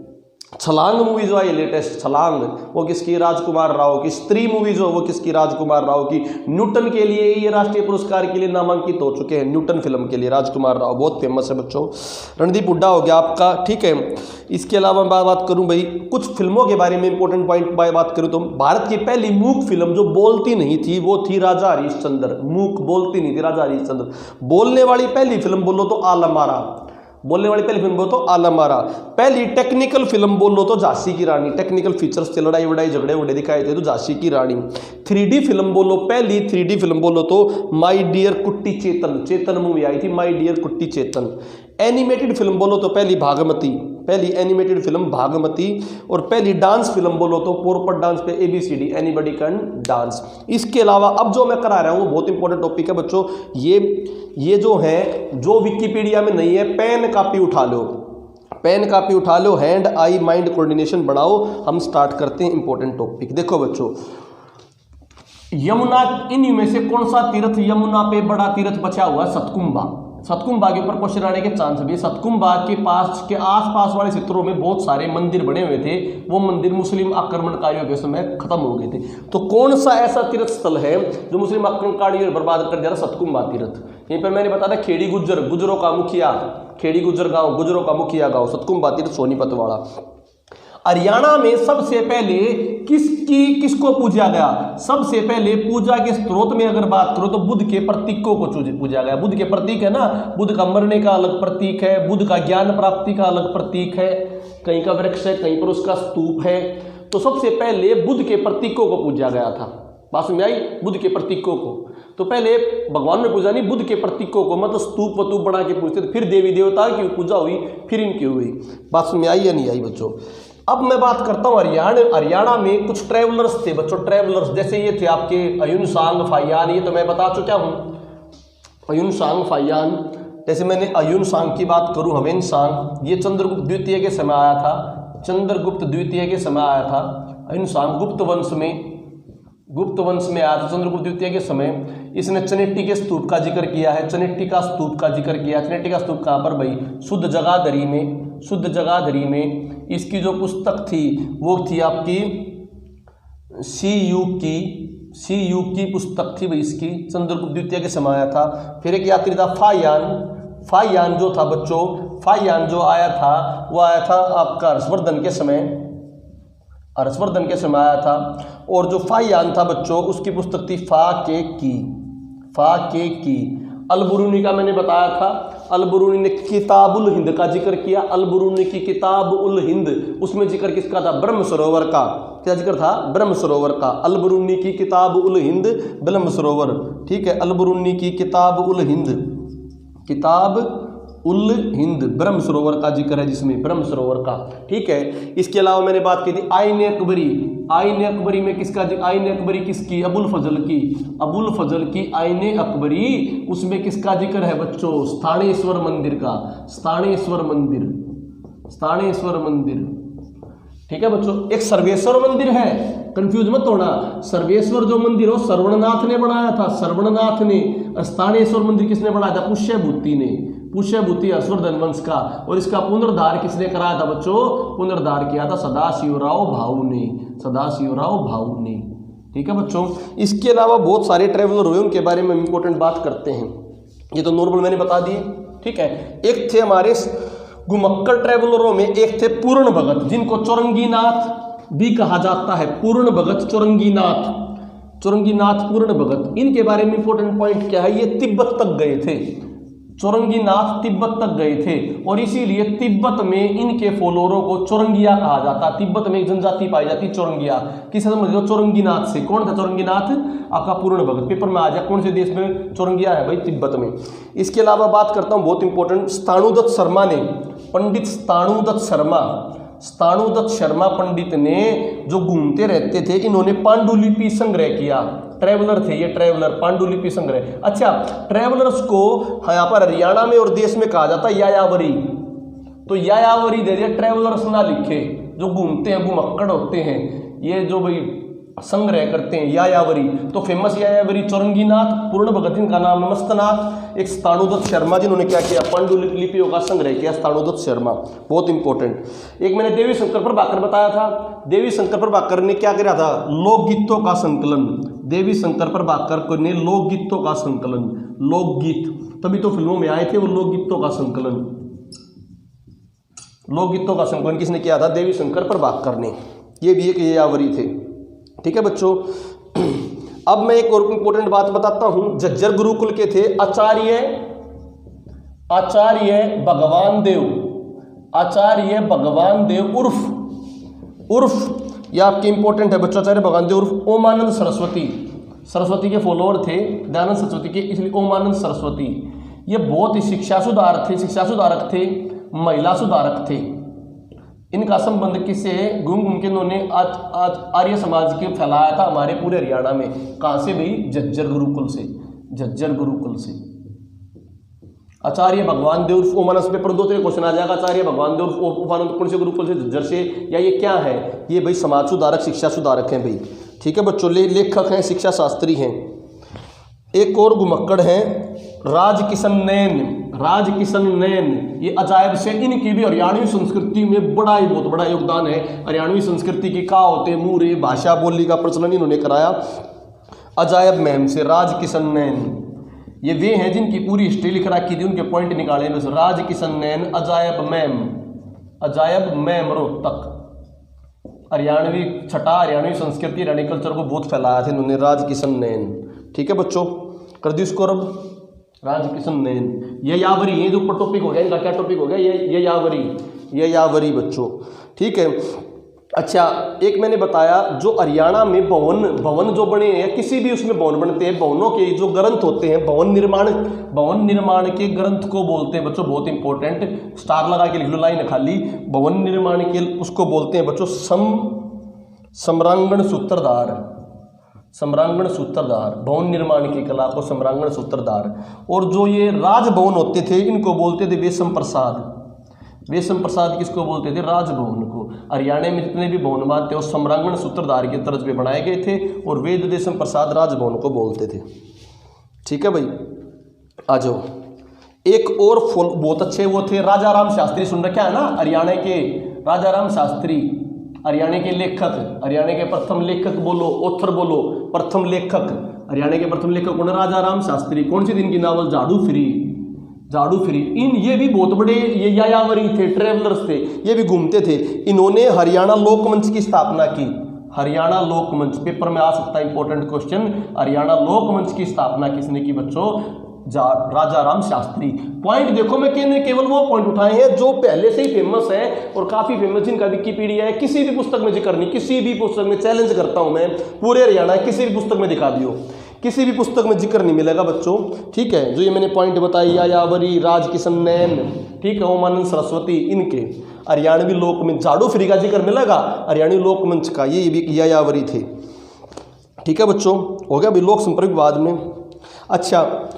छलांग मूवी जो आई लेटेस्ट, छलांग, वो किसकी? राजकुमार राव की। स्त्री मूवी जो वो किसकी? राजकुमार राव की। न्यूटन के लिए ये राष्ट्रीय पुरस्कार के लिए नामांकित हो चुके हैं, न्यूटन फिल्म के लिए राजकुमार राव, बहुत फेमस है बच्चों। रणदीप हुड्डा हो गया आपका, ठीक है। इसके अलावा मैं बात करूं भाई कुछ फिल्मों के बारे में, इंपॉर्टेंट पॉइंट बात करूं तो भारत की पहली मूक फिल्म जो बोलती नहीं थी वो थी राजा हरिश्चंद्र। मूक बोलती नहीं थी, राजा हरिश्चंद्र। बोलने वाली पहली फिल्म बोलो तो आलम आरा, बोलने वाली पहली फिल्म बोलो तो आलम आरा। पहली टेक्निकल फिल्म बोलो तो झांसी की रानी, टेक्निकल फीचर्स से लड़ाई वड़ाई झगड़े वगड़े दिखाए थे तो झांसी की रानी। 3D फिल्म बोलो, पहली 3D फिल्म बोलो तो माई डियर कुट्टी चेतन, चेतन मूवी आई थी, माई डियर कुट्टी चेतन। एनिमेटेड फिल्म बोलो तो पहली भागमती, पहली एनिमेटेड फिल्म भागमती। और पहली डांस फिल्म बोलो तो पोरपट डांस पे ABCD, एनीबॉडी कैन डांस। इसके अलावा अब जो मैं करा रहा हूँ वो बहुत इंपॉर्टेंट टॉपिक है बच्चों, ये जो है जो विकिपीडिया में नहीं है, पेन कापी उठा लो, पेन कापी उठा लो, हैंड आई माइंड कोऑर्डिनेशन बढ़ाओ। हम स्टार्ट करते हैं इंपॉर्टेंट टॉपिक। देखो बच्चों, यमुना, इनमें से कौन सा तीर्थ यमुना पे बड़ा तीर्थ बचा हुआ? सतकुंभा। सतकुंभा के ऊपर क्वेश्चन आने के चांस भी। सतकुंभा के पास के आसपास वाले क्षेत्रों में बहुत सारे मंदिर बने हुए थे, वो मंदिर मुस्लिम आक्रमणकारियों के समय खत्म हो गए थे। तो कौन सा ऐसा तीर्थ स्थल है जो मुस्लिम आक्रमणकारियों बर्बाद कर दिया था? सतकुंभा तीर्थ। यहीं पर मैंने बताया खेड़ी गुज्जर, गुजरों का मुखिया, खेड़ी गुज्जर गांव, गुजरों का मुखिया गांव, सतकुंभा तीर्थ सोनीपत वाला। हरियाणा में सबसे पहले किसको पूजा गया? सबसे पहले पूजा के स्त्रोत में अगर बात करो तो बुद्ध के प्रतीकों को पूजा गया। बुद्ध के प्रतीक है ना, बुद्ध का मरने का अलग प्रतीक है, बुद्ध का ज्ञान प्राप्ति का अलग प्रतीक है, कहीं का वृक्ष है, कहीं पर उसका स्तूप है। तो सबसे पहले बुद्ध के प्रतीकों को पूजा गया था। बात समझ आई? बुद्ध के प्रतीकों को। तो पहले भगवान में पूजा नहीं, बुद्ध के प्रतीकों को, मतलब स्तूप वतूप बना के पूजते थे, फिर देवी देवता की पूजा हुई, फिर इनकी हुई। बात समझ आई या नहीं आई बच्चों? अब मैं बात करता हूँ हरियाणा में कुछ ट्रैवलर्स थे बच्चों, ट्रैवलर्स जैसे ये थे आपके अयुन सांग फाहियान, ये तो मैं बता चुका हूँ, अयुन सांग फाहियान। जैसे मैंने अयुन सांग की बात करूँ, हवेन सांग, ये चंद्रगुप्त द्वितीय के समय आया था, चंद्रगुप्त द्वितीय के समय आया था। अयुन सांग गुप्त वंश में आया था, चंद्रगुप्त द्वितीय के समय। इसने चनेट्टी के स्तूप का जिक्र किया है, चनेट्टी का स्तूप का जिक्र किया। चनेट्टी का स्तूप कहाँ पर भाई? शुद्ध जगाधरी में, शुद्ध जगाधरी में। इसकी जो पुस्तक थी वो थी आपकी CU की पुस्तक थी भाई इसकी, चंद्रगुप्त द्वितीय के समय आया था। फिर एक यात्री था फाहियान जो था बच्चों, फाहियान जो आया था वो आया था आपका हर्षवर्धन के समय, हर्षवर्धन के समय आया था। और जो फाहियान था बच्चों, उसकी पुस्तक थी फा के की। अल-बुरूनी का मैंने बताया था, अल-बुरूनी ने किताबुल हिंद का जिक्र किया। अल-बुरूनी की किताबुल हिंद, उसमें जिक्र किसका था? ब्रह्म सरोवर का। क्या जिक्र था? ब्रह्म सरोवर का। अल-बुरूनी की किताबुल हिंद, ब्रह्म सरोवर। ठीक है, अल-बुरूनी की किताबुल हिंद, किताब उल हिंद, ब्रह्म सरोवर का जिक्र है जिसमें, ब्रह्म सरोवर का। ठीक है, इसके अलावा मैंने बात की थी आईने अकबरी। आईने अकबरी में किसका? आईने अकबरी किसकी? अबुल फजल की। अबुल फजल की आईने अकबरी, उसमें किसका जिक्र है बच्चों? स्थानेश्वर मंदिर का। स्थानेश्वर मंदिर, स्थानेश्वर मंदिर। ठीक है बच्चों, एक सर्वेश्वर मंदिर है, कंफ्यूज मत होना। सर्वेश्वर जो मंदिर हो सर्वणनाथ ने बनाया था, सर्वणनाथ ने। स्थानेश्वर मंदिर किसने बनाया था? पुष्यभूति ने। पुष्यभूति हर्षवर्धन वंश का। और इसका पुनर्धार किसने कराया था बच्चों? पुनर्धार किया था सदाशिवराव भाऊ ने, सदाशिवराव भाऊ ने। ठीक है बच्चों, इसके अलावा बहुत सारे ट्रेवलर हुए, उनके बारे में इंपॉर्टेंट बात करते हैं। ये तो नॉर्मल मैंने बता दिए। ठीक है, एक थे हमारे घुमक्कड़ ट्रेवलरों में, एक थे पूर्ण भगत, जिनको चौरंगीनाथ भी कहा जाता है। पूर्ण भगत, चौरंगीनाथ, चौरंगीनाथ पूर्ण भगत। इनके बारे में इंपॉर्टेंट पॉइंट क्या है? ये तिब्बत तक गए थे। चौरंगीनाथ तिब्बत तक गए थे और इसीलिए तिब्बत में इनके फॉलोअरों को चौरंगिया कहा जाता। तिब्बत में एक जनजाति पाई जाती चौरंगिया। किसे समझ लो? चौरंगीनाथ से। कौन था चौरंगीनाथ? आपका पूर्ण भगत। पेपर में आ जाए कौन से देश में चौरंगिया है? भाई तिब्बत में। इसके अलावा बात करता हूं बहुत इंपॉर्टेंट, स्थाणुदत्त शर्मा ने, पंडित स्थाणुदत्त शर्मा, स्थाणुदत्त शर्मा पंडित ने जो घूमते रहते थे, इन्होंने पांडुलिपि संग्रह किया। ट्रेवलर थे ये, ट्रेवलर, पांडुलिपि संग्रह। अच्छा, ट्रेवलर्स को यहाँ पर हरियाणा में और देश में कहा जाता है यायावरी। तो यायावरी दे दिया, ट्रेवलर्स ना लिखे। जो घूमते हैं, घुमक्कड़ होते हैं, ये जो भाई संग्रह करते हैं, यायावरी। तो फेमस यायावरी चौरंगीनाथ, पूर्ण भगत इनका नाम मस्तनाथ, एक स्थाणुदत्त शर्मा जिन्होंने क्या किया? पांडुलिपियों का संग्रह किया, स्थाणुदत्त शर्मा। बहुत इंपॉर्टेंट। एक मैंने देवी शंकर प्रभाकर बताया था। देवी शंकर प्रभाकर ने क्या किया था? लोकगीतों का संकलन। देवी शंकर प्रभाकर ने लोकगीतों का संकलन, लोकगीत, तभी तो फिल्मों में आए थे वो लोकगीतों का संकलन। लोकगीतों का संकलन किसने किया था? देवी शंकर प्रभाकर ने। ये भी एक यायावरी थे। ठीक है बच्चों, अब मैं एक और इंपॉर्टेंट बात बताता हूं। झज्जर गुरुकुल के थे आचार्य भगवान देव, आचार्य भगवान देव उर्फ यह आपके इंपॉर्टेंट है बच्चों, आचार्य भगवान देव उर्फ ओमानंद सरस्वती। सरस्वती के फॉलोअर थे, दयानंद सरस्वती के, इसलिए ओमानंद सरस्वती। ये बहुत ही शिक्षा सुधारक थे, महिला सुधारक थे। इनका संबंध किससे? घूम के इन्होंने आज आर्य समाज के फैलाया था हमारे पूरे हरियाणा में। कहां से भाई? झज्जर गुरुकुल से, झज्जर गुरुकुल से। आचार्य भगवान देव उर्फ ओमानंद, पेपर 2 क्वेश्चन आ जाएगा। आचार्य भगवान देव उर्फ ओमानंद कौन से गुरुकुल से? झज्जर से। या ये क्या है? ये भाई समाज सुधारक, शिक्षा सुधारक हैं भाई। ठीक है बच्चों, लेखक हैं, शिक्षा शास्त्री हैं। एक और घुमक्कड़ हैं राजकिशन नैन। ये अजायब से, इनकी भी हरियाणवी संस्कृति में बहुत बड़ा योगदान है। हरियाणवी संस्कृति की कहावतें, मूरे, भाषा बोली का प्रचलन इन्होंने कराया अजायब मैम से। राजकिशन नैन ये वे हैं जिनकी पूरी हिस्ट्री लिख रखी थी, उनके पॉइंट निकाले बस। राजकिशन नैन, अजायब मैम रोहतक। हरियाणवी छठा, हरियाणवी संस्कृति, हरियाणवी कल्चर को बहुत फैलाया था इन्होंने, राजकिशन नैन। ठीक है बच्चों, कर दी इसको रब। राजकिशन नैन ये यावरी, ये जो ऊपर टॉपिक हो गया, इनका क्या टॉपिक हो गया? ये यावरी बच्चों। ठीक है। अच्छा, एक मैंने बताया जो हरियाणा में भवन जो बने हैं, किसी भी उसमें भवन बनते हैं, भवनों के जो ग्रंथ होते हैं, भवन निर्माण के ग्रंथ को बोलते हैं बच्चों, बहुत इंपॉर्टेंट, स्टार लगा के लिख लो लाइन खाली। भवन निर्माण के उसको बोलते हैं बच्चों सम्रांगण सूत्रधार। भवन निर्माण की कला को सम्रांगण सूत्रधार। और जो ये राजभवन होते थे, इनको बोलते थे वेशम प्रसाद। किसको बोलते थे? राजभवन को। हरियाणा में जितने भी भवन थे वो सम्रांगण सूत्रधार के तर्ज पे बनाए गए थे और वेद वेशम प्रसाद राजभवन को बोलते थे। ठीक है भाई, आ जाओ। एक और बहुत अच्छे वो थे राजा राम शास्त्री, सुन रखा है ना? हरियाणा के राजा राम शास्त्री, हरियाणा के लेखक, हरियाणा के प्रथम लेखक बोलो, ऑथर बोलो, प्रथम लेखक। हरियाणा के प्रथम लेखक कौन? राजा राम शास्त्री। कौन सी दिन की नावल? झाड़ू फ्री। ये भी बहुत बड़े ये यायावरी थे, ट्रेवलर्स थे, ये भी घूमते थे। इन्होंने हरियाणा लोकमंच की स्थापना की। हरियाणा लोकमंच, पेपर में आ सकता है इंपॉर्टेंट क्वेश्चन, हरियाणा लोकमंच की स्थापना किसने की बच्चों? राजा राम शास्त्री। पॉइंट देखो, मैं केवल वो पॉइंट उठाए हैं जो पहले से ही फेमस है और काफी फेमस, जिनका विकिपीडिया है, किसी भी पुस्तक में जिक्र नहीं, किसी भी पुस्तक में चैलेंज करता हूं मैं, पूरे हरियाणा किसी भी पुस्तक में दिखा दियो, किसी भी पुस्तक में जिक्र नहीं मिलेगा बच्चों। ठीक है, जो ये मैंने पॉइंट बताई, यायावरी, राजकिशन नैन, ठीक है, ओमानंद सरस्वती, इनके हरियाणवी लोकमंच, झाड़ू फ्री का जिक्र मिलेगा हरियाणवी लोकमंच का, ये भी यायावरी थे। ठीक है बच्चों, हो गया अभी लोक संपर्क विभाग में। अच्छा,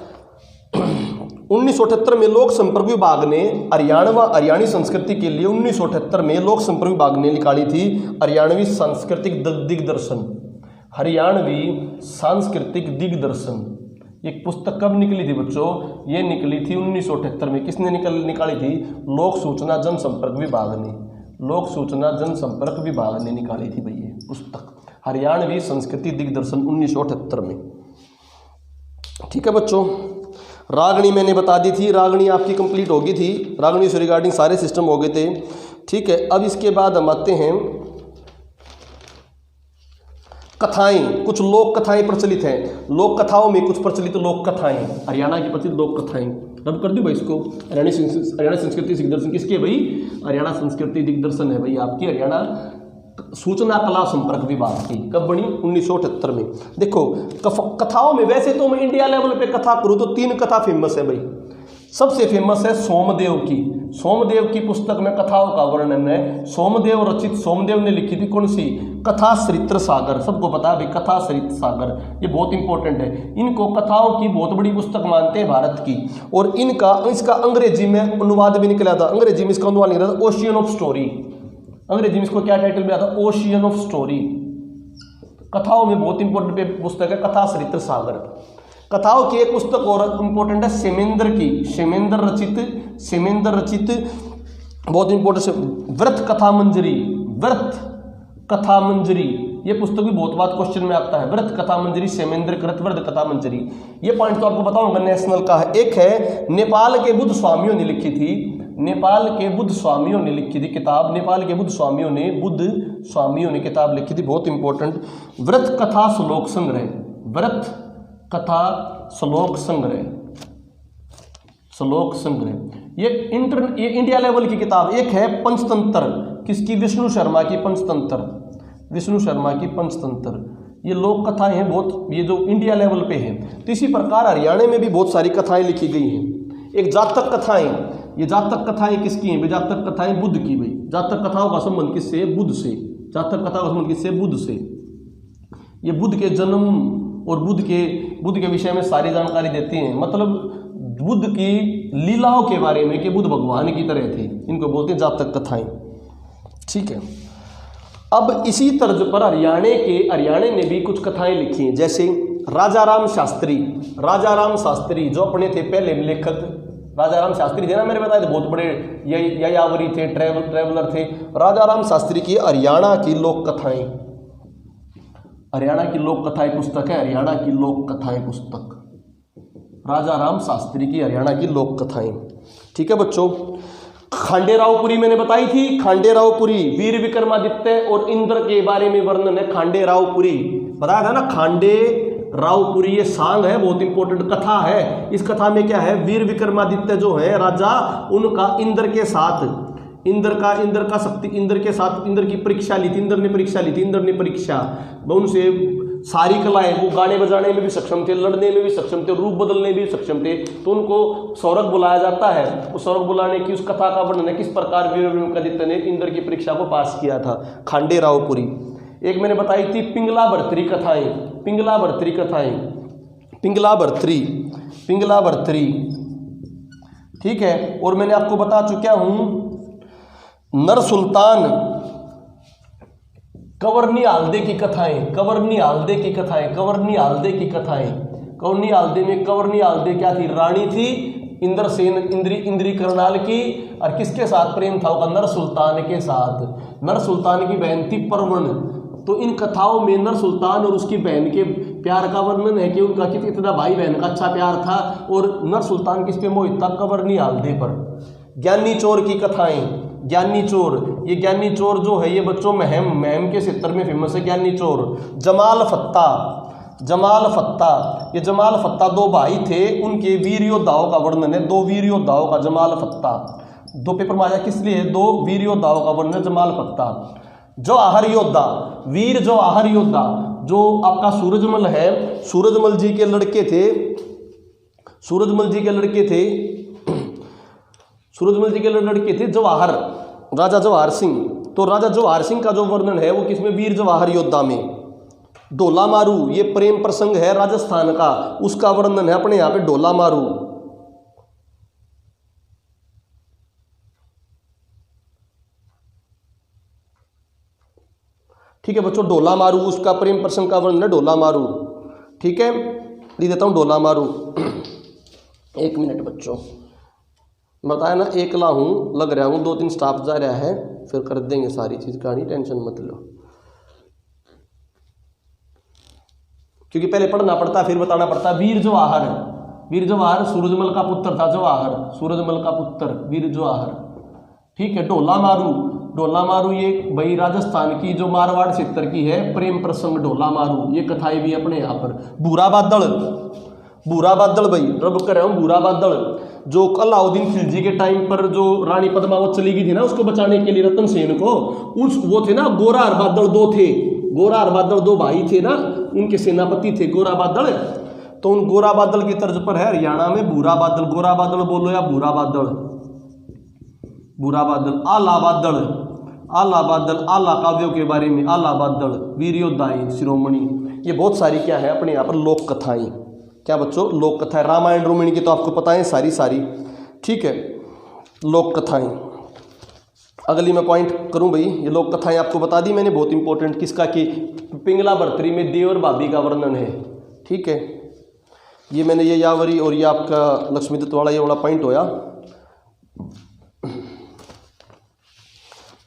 1978 में लोक संपर्क विभाग ने हरियाणवी संस्कृति के लिए 1978 में लोक संपर्क विभाग ने निकाली थी हरियाणवी सांस्कृतिक दिग्दर्शन। हरियाणवी सांस्कृतिक दिग्दर्शन एक पुस्तक कब निकली थी बच्चों? ये निकली थी 1978 में। किसने निकाली थी? लोक सूचना जनसंपर्क विभाग ने। लोक सूचना जनसंपर्क विभाग ने निकाली थी भाई ये पुस्तक, हरियाणवी संस्कृति दिग्दर्शन 1978 में। ठीक है बच्चों, रागणी मैंने बता दी थी, रागणी आपकी कंप्लीट हो गई थी, रागणी से रिगार्डिंग सारे सिस्टम हो गए थे। ठीक है, अब इसके बाद हम आते हैं कथाएं। कुछ लोक कथाएं प्रचलित हैं, लोक कथाओं में कुछ प्रचलित लोक कथाएं, हरियाणा की प्रचलित लोक कथाएं। रब कर दूं भाई इसको, हरियाणा संस्कृति दिग्दर्शन किसके भाई? हरियाणा संस्कृति दिग्दर्शन है भाई आपकी हरियाणा सूचना कला संपर्क विभाग की। कब बनी? 1978 में। देखो कथाओं में, वैसे तो मैं इंडिया लेवल पे कथा करूँ तो 3 कथा फेमस है भाई। सबसे फेमस है सोमदेव की। सोमदेव की पुस्तक में कथाओं का वर्णन है। सोमदेव रचित, सोमदेव ने लिखी थी कौन सी? कथा सरित्र सागर। सबको पता है भाई कथा सरित्र सागर, ये बहुत इंपॉर्टेंट है। इनको कथाओं की बहुत बड़ी पुस्तक मानते हैं भारत की। और इसका अंग्रेजी में अनुवाद भी निकला था। अंग्रेजी में इसका अनुवाद निकला था ओशियन ऑफ स्टोरी। अंग्रेजी में इसको क्या टाइटल भी आता? Ocean of story. कथाओं में बहुत इंपॉर्टेंट पुस्तक है कथा सरित्र सागर। कथाओं की एक पुस्तक और इंपॉर्टेंट है सेमेंद्र की, सेमेंद्र रचित बहुत इंपॉर्टेंट व्रत कथा मंजरी। व्रत कथा मंजरी ये पुस्तक भी बहुत बार क्वेश्चन में आता है। व्रत कथा मंजरी, सेमेंद्र कृत व्रत कथा मंजरी। ये पॉइंट तो आपको बताऊंगा नेशनल का है। एक है नेपाल के बुद्ध स्वामियों ने लिखी थी, नेपाल के बुद्ध स्वामियों ने लिखी थी किताब, नेपाल के बुद्ध स्वामियों ने किताब लिखी थी, बहुत इंपॉर्टेंट, व्रत कथा श्लोक संग्रह। व्रत कथा श्लोक संग्रह ये इंडिया लेवल की किताब। एक है पंचतंत्र, किसकी? विष्णु शर्मा की पंचतंत्र। ये लोक कथाएं हैं बहुत, ये जो इंडिया लेवल पे है। तो इसी प्रकार हरियाणा में भी बहुत सारी कथाएं लिखी गई हैं। एक जातक कथाएं, ये जातक कथाएं किसकी हैं? जातक कथाएं बुद्ध की भाई। जातक कथाओं का संबंध किससे? बुद्ध से। जातक कथा का संबंध किससे? बुद्ध से। ये बुद्ध के जन्म और बुद्ध के विषय में सारी जानकारी देती हैं, मतलब बुद्ध की लीलाओं के बारे में कि बुद्ध भगवान की तरह थे, इनको बोलते हैं जातक कथाएं। ठीक है, अब इसी तर्ज पर हरियाणा ने भी कुछ कथाएं लिखी हैं, जैसे राजा राम शास्त्री जो अपने थे पहले लेखक। राजा राम शास्त्री थे ना, मैंने बताया था बहुत बड़े यायावरी थे, ट्रेवलर थे। राजा राम शास्त्री की हरियाणा की लोक कथाएं, हरियाणा की लोक कथाएं पुस्तक है, हरियाणा की लोक कथाएं पुस्तक, राजा राम शास्त्री की हरियाणा की लोक कथाएं। ठीक है बच्चों, खांडेरावपुरी मैंने बताई थी, खांडेरावपुरी वीर विक्रमादित्य और इंद्र के बारे में वर्णन है। खांडेरावपुरी बताया था ना, खांडेरावपुरी ये सांग है, बहुत इंपॉर्टेंट कथा है। इस कथा में क्या है? वीर विक्रमादित्य जो है राजा, उनका इंद्र के साथ इंद्र की परीक्षा ली थी। इंद्र ने परीक्षा उनसे सारी कलाएं, वो गाने बजाने में भी सक्षम थे, लड़ने में भी सक्षम थे, रूप बदलने में भी सक्षम थे। तो उनको सौरभ बुलाया जाता है। उस सौरभ बुलाने की उस कथा का वर्णन है, किस प्रकार वीर विक्रमादित्य ने इंद्र की परीक्षा को पास किया था। खांडेरावपुरी। एक मैंने बताई थी पिंगला भर्तरी कथाएं। ठीक है, और मैंने आपको बता चुका हूं नर सुल्तान कवर्नी आल्दे की कथाएं। कवर्नी आल्दे में कवर्नी आल्दे क्या थी? रानी थी इंद्रसेन, इंद्री करनाल की। और किसके साथ प्रेम था? नर सुल्तान के साथ। नर सुल्तान की बहन थी परवन। तो इन कथाओं में नर सुल्तान और उसकी बहन के प्यार का वर्णन है कि उनका कितना भाई बहन का अच्छा प्यार था और नर सुल्तान किस पे मोहित था, कवर्नी हालदे पर। ज्ञानी चोर की कथाएं, ज्ञानी चोर, ये ज्ञानी चोर जो है ये बच्चों महम के क्षेत्र में फेमस है ज्ञानी चोर। जमाल फत्ता, जमाल फत्ता, ये जमाल फत्ता दो भाई थे, उनके वीर योद्धाओं का वर्णन है, दो वीर योद्धाओं का जमाल फत्ता। दो पेपर में आया किस लिए, दो वीर योद्धाओं का वर्णन जमाल फत्ता। जवाहर योद्धा, वीर जवाहर योद्धा, जो आपका सूरजमल है, सूरजमल जी के लड़के थे, सूरजमल जी के लड़के थे, सूरजमल जी के लड़के थे जवाहर, राजा जवाहर सिंह। तो राजा जवाहर सिंह का जो वर्णन है वो किसमें, वीर जवाहर योद्धा में। ढोला मारू, ये प्रेम प्रसंग है राजस्थान का, उसका वर्णन है अपने यहाँ पे ढोला मारू। ठीक है बच्चों, ढोला मारू उसका प्रेम प्रसंग का वर्णन है ढोला मारू। ठीक है, लिख देता हूं ढोला मारू। एक मिनट बच्चों, बताया ना एकला हूं, लग रहा हूं, 2-3 स्टाफ जा रहा है, फिर कर देंगे सारी चीज कहानी, टेंशन मत लो, क्योंकि पहले पढ़ना पड़ता फिर बताना पड़ता। वीर जवाहर, वीर जवाहर सूरजमल का पुत्र था, जवाहर सूरजमल का पुत्र वीर जवाहर। ठीक है, ढोला मारू, ढोला मारू ये भाई राजस्थान की जो मारवाड़ क्षेत्र की है, प्रेम प्रसंग ढोला मारू, ये कथाएं भी अपने यहाँ पर। बुरा बादल, बुरा बादल भाई रब कर रहा हूँ, बुरा बादल जो अलाउद्दीन खिलजी के टाइम पर जो रानी पद्मावत चली गई थी ना उसको बचाने के लिए रतन सेन को, उस वो थे ना गोरा और बादल, दो थे गोरा और बादल, दो भाई थे ना, उनके सेनापति थे गोरा बादल। तो उन गोरा बादल की तर्ज पर है हरियाणा में बुरा बादल। गोरा बादल बोलो या बुरा बादल, बुरा बादल। आला बादल, आला बादल, आला काव्यों के बारे में, आला बादल वीर योद्धाएं शिरोमणि, ये बहुत सारी क्या है अपने यहाँ पर लोक कथाएं। क्या बच्चों, लोक कथाएं, रामायण रोहिणी की तो आपको पता है सारी सारी। ठीक है, लोक कथाएं। अगली मैं पॉइंट करूं भाई, ये लोक कथाएं आपको बता दी मैंने, बहुत इंपॉर्टेंट किसका, कि पिंगला भर्तरी में देव और भाभी का वर्णन है। ठीक है, ये मैंने ये यावरी और ये आपका लक्ष्मी दत्त वाला ये वाला पॉइंट होया।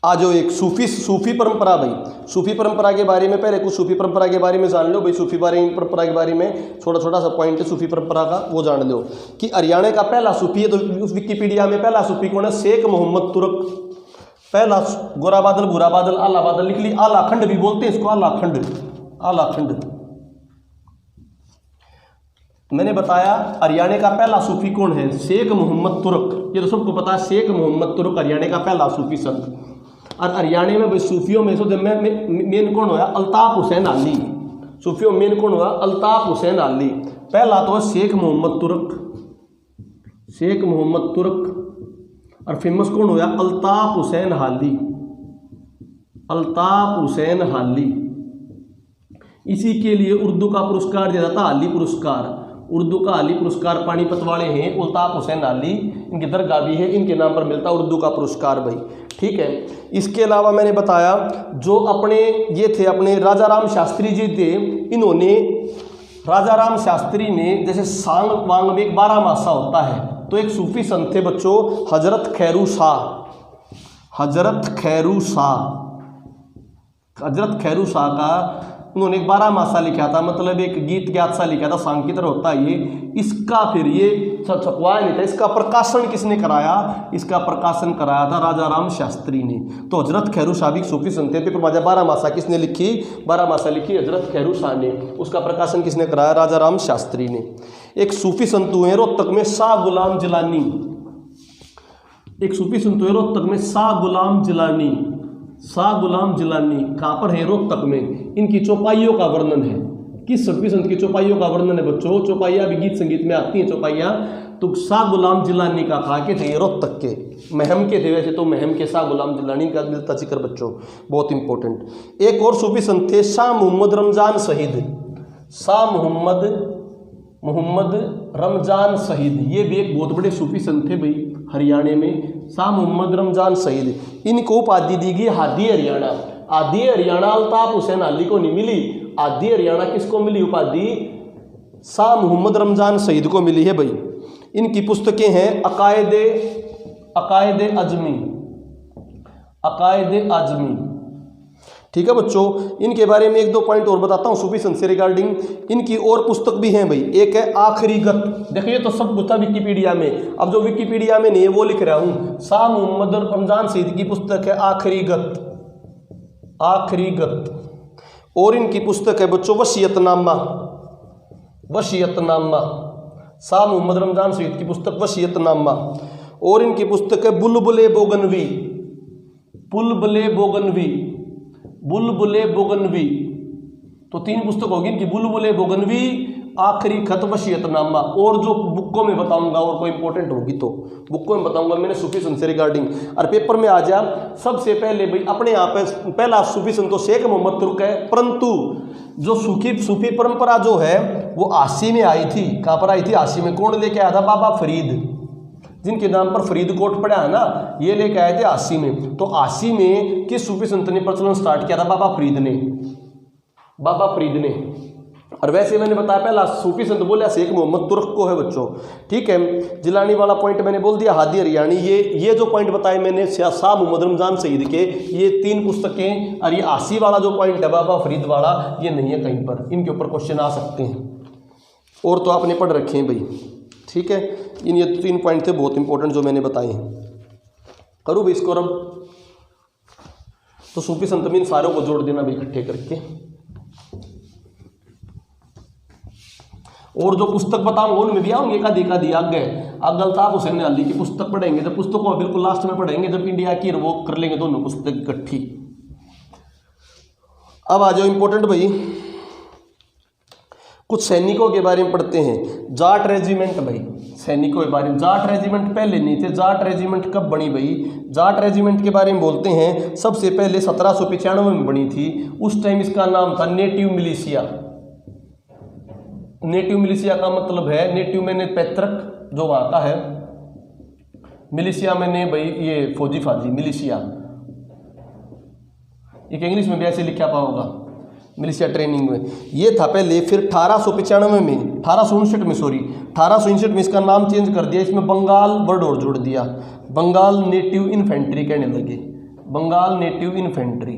आज जो एक सूफी परंपरा भाई, सूफी परंपरा के बारे में पहले कुछ सूफी परंपरा के बारे में जान लो भाई। सूफी परंपरा के बारे में छोटा छोटा सा पॉइंट है सूफी परंपरा का, वो जान लो कि हरियाणा का पहला सूफी है, तो उस विकिपीडिया में पहला सूफी कौन है, शेख मोहम्मद तुर्क। पहला गोरा बादल, बुरा बादल, आला बादल लिख ली, आलाखंड भी बोलते हैं इसको, आलाखंड, आलाखंड। मैंने बताया हरियाणा का पहला सूफी कौन है, शेख मोहम्मद तुर्क, ये तो सबको पता है, शेख मोहम्मद तुर्क हरियाणा का पहला सूफी संत। और हरियाणा में सूफियों में जब मेन कौन हुआ, अल्ताफ हुसैन अली। सूफियों में मेन कौन हुआ, अल्ताफ हुसैन अली। पहला तो शेख मोहम्मद तुर्क, शेख मोहम्मद तुर्क। और फेमस कौन हुआ, अल्ताफ हुसैन हाली, अल्ताफ हुसैन हाली। इसी के लिए उर्दू का पुरस्कार दिया जाता, हाली पुरस्कार। उर्दू का हाली पुरस्कार पानीपत वाले हैं अल्ताफ हुसैन हाली, इनकी दरगाह भी है, इनके नाम पर मिलता उर्दू का पुरस्कार भाई। ठीक है, इसके अलावा मैंने बताया जो अपने ये थे, अपने राजा राम शास्त्री जी थे, इन्होंने राजा राम शास्त्री ने जैसे सांग वांग में एक 12 मासा होता है, तो एक सूफी संत थे बच्चों, हजरत खैरू शाह, हजरत खैरू शाह, हजरत खैरू शाह का उन्होंने एक 12 मासा लिखा था, मतलब एक गीत ज्ञात सा लिखा था, सांग की तरह होता है ये। इसका फिर ये छपवाया नहीं था, इसका प्रकाशन किसने कराया, इसका प्रकाशन कराया था राजा राम शास्त्री ने। तो हजरत खैरू शाह भी सूफी संत थे। 12 मासा किसने लिखी, 12 मासा लिखी हजरत खैरू शाह ने, उसका प्रकाशन किसने कराया, राजा राम शास्त्री ने। एक सूफी संत हुए रोहतक में, शाह गुलाम जिलानी। एक सूफी संत हुए रोहतक में, शाह गुलाम जिलानी, शाह गुलाम जिलानी। कहाँ पर है, रोहतक में। इनकी चौपाइयों का वर्णन है, किस सूफी संत की चौपाइयों का वर्णन है बच्चों, चौपाइयाँ भी गीत संगीत में आती हैं चौपाइयाँ, तो शाह गुलाम जिलानी का कहा के थे, रोहतक के, महम के थे वैसे तो, महम के शाह गुलाम जिलानी का मिलता जिक्र बच्चों, बहुत इंपॉर्टेंट। एक और सूफी संत थे शाह मोहम्मद रमजान शहीद, शाह मोहम्मद रमजान शहीद, ये भी एक बहुत बड़े सूफी संत थे भाई हरियाणा में, शाह मोहम्मद रमजान शहीद। इनको उपाधि दी गई हादी हरियाणा। आदि हरियाणा अल्ताफ हुसैन अली को नहीं मिली, आदि हरियाणा किसको मिली उपाधि, शाह मोहम्मद रमजान शहीद को मिली है भाई। इनकी पुस्तकें हैं अकायद अजमी, अकायद आजमी। ठीक है बच्चों, इनके बारे में एक दो पॉइंट और बताता हूँ सूफी संत से रिगार्डिंग। इनकी और पुस्तक भी हैं भाई, एक है आखिरी गत। देखिए तो सब कुछ था विकिपीडिया में, अब जो विकिपीडिया में नहीं है वो लिख रहा हूँ। शाह मोहम्मद रमजान सईद की पुस्तक है आखिरी गत, आखिरी गत। और इनकी पुस्तक है बच्चों वसीयतनामा, वसीयतनामा, शाह मोहम्मद रमजान सईद की पुस्तक वसीयतनामा। और इनकी पुस्तक है बुलबुले बोगनवी, बुलबुले बोगनवी, बुलबुले बोगनवी। तो तीन पुस्तक होगी इनकी, बुलबुले बोगनवी, आखिरी खत, वसीयतनामा। और जो बुकों में बताऊंगा और कोई इंपॉर्टेंट होगी तो बुकों में बताऊंगा मैंने सूफी संत से रिगार्डिंग। और पेपर में आ जा सबसे पहले भाई अपने यहाँ पे पहला सूफी संत तो शेख मोहम्मद तुर्क है, परंतु जो सूफी परंपरा जो है वो आसी में आई थी। कहाँ पर आई थी? आसी में। कौन लेके आया था? बाबा फरीद, जिनके नाम पर फरीदकोट पड़ा है ना, ये लेके आए थे आसी में। तो आसी में किस सूफी संत ने प्रचलन स्टार्ट किया था? बाबा फरीद ने, बाबा फरीद ने। और वैसे मैंने बताया पहला सूफी संत बोले शेख मोहम्मद तुर्क को है बच्चों, ठीक है। जिलानी वाला पॉइंट मैंने बोल दिया, हादी हरियाणी। ये जो पॉइंट बताए मैंने शाह मोहम्मद रमजान सईद के, ये तीन पुस्तकें। और ये आसी वाला जो पॉइंट है बाबा फरीद वाला, ये नहीं है कहीं पर, इनके ऊपर क्वेश्चन आ सकते हैं। और तो आपने पढ़ रखे हैं भाई, ठीक है। ये तीन पॉइंट थे बहुत इंपॉर्टेंट जो मैंने बताए हैं। करूँ भाई इसको रब, तो सूफी संत में इन सारों को जोड़ देना भाई इकट्ठे करके। और जो पुस्तक बताऊंगा उनमें भी आऊंगे का देखा दिया आगे अल्ताफ हुसैन अली की पुस्तक पढ़ेंगे, जब पुस्तकों को बिल्कुल लास्ट में पढ़ेंगे, जब इंडिया की वो कर लेंगे दोनों पुस्तक इकट्ठी। अब आ जाओ इंपॉर्टेंट भाई, कुछ सैनिकों के बारे में पढ़ते हैं। जाट रेजिमेंट भाई, सैनिकों के बारे में। जाट रेजिमेंट पहले नहीं थे, जाट रेजिमेंट कब बनी भाई? जाट रेजिमेंट के बारे में बोलते हैं। सबसे पहले 1795 में बनी थी। उस टाइम इसका नाम था नेटिव मिलिशिया। नेटिव मिलिशिया का मतलब है, नेटिव मैंने पैतृक जो वहाँ का है, मिलिशिया मैंने भाई ये फौजी फाजी मिलिशिया। एक इंग्लिश में भी ऐसे लिखा पाया होगा मिलिशिया ट्रेनिंग में, ये था पहले। फिर 1895 में 1859 में इसका नाम चेंज कर दिया, इसमें बंगाल वर्ड और जोड़ दिया, बंगाल नेटिव इन्फेंट्री कहने लगे, बंगाल नेटिव इन्फेंट्री।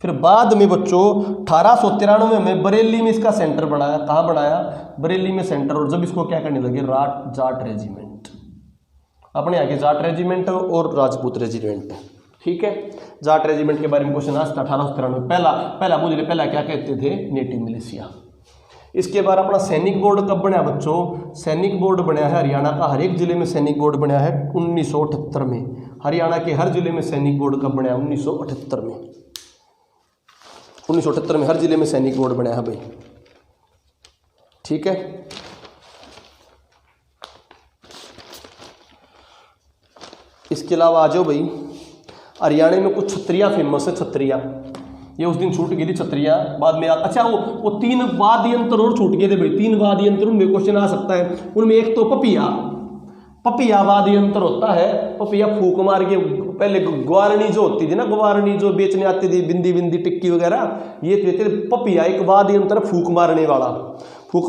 फिर बाद में बच्चों 1893 में बरेली में इसका सेंटर बनाया। कहाँ बनाया? बरेली में सेंटर। और जब इसको क्या करने लगे? जाट रेजिमेंट, अपने यहाँ के जाट रेजिमेंट और राजपूत रेजिमेंट, ठीक है। जाट रेजिमेंट के बारे में क्वेश्चन आज 1893 पहला क्या कहते थे? Native militia. इसके बाद अपना सैनिक बोर्ड कब बना बच्चों? सैनिक बोर्ड बना है हरियाणा का, हर एक जिले में सैनिक बोर्ड बना है 1978 में। हरियाणा के हर जिले में सैनिक बोर्ड कब बना है? 1978 में। 1978 में हर जिले में सैनिक बोर्ड बनाया है भाई, ठीक है। इसके अलावा आ जाओ भाई, हरियाणा में कुछ छत्रियाँ फेमस है। छत्रियाँ ये उस दिन छूट गई थी छत्रियाँ, बाद में अच्छा वो 3 वाद्य यंत्र और छूट गए थे भाई। 3 वाद्य यंत्र उनमें क्वेश्चन आ सकता है। उनमें एक तो पपिया वाद्य यंत्र होता है। पपिया फूक मार के, पहले ग्वारणी जो होती थी ना, ग्वारणी जो बेचने आती थी, बिंदी बिंदी टिक्की वगैरह, ये देते थे। पपिया एक वाद्य यंत्र फूक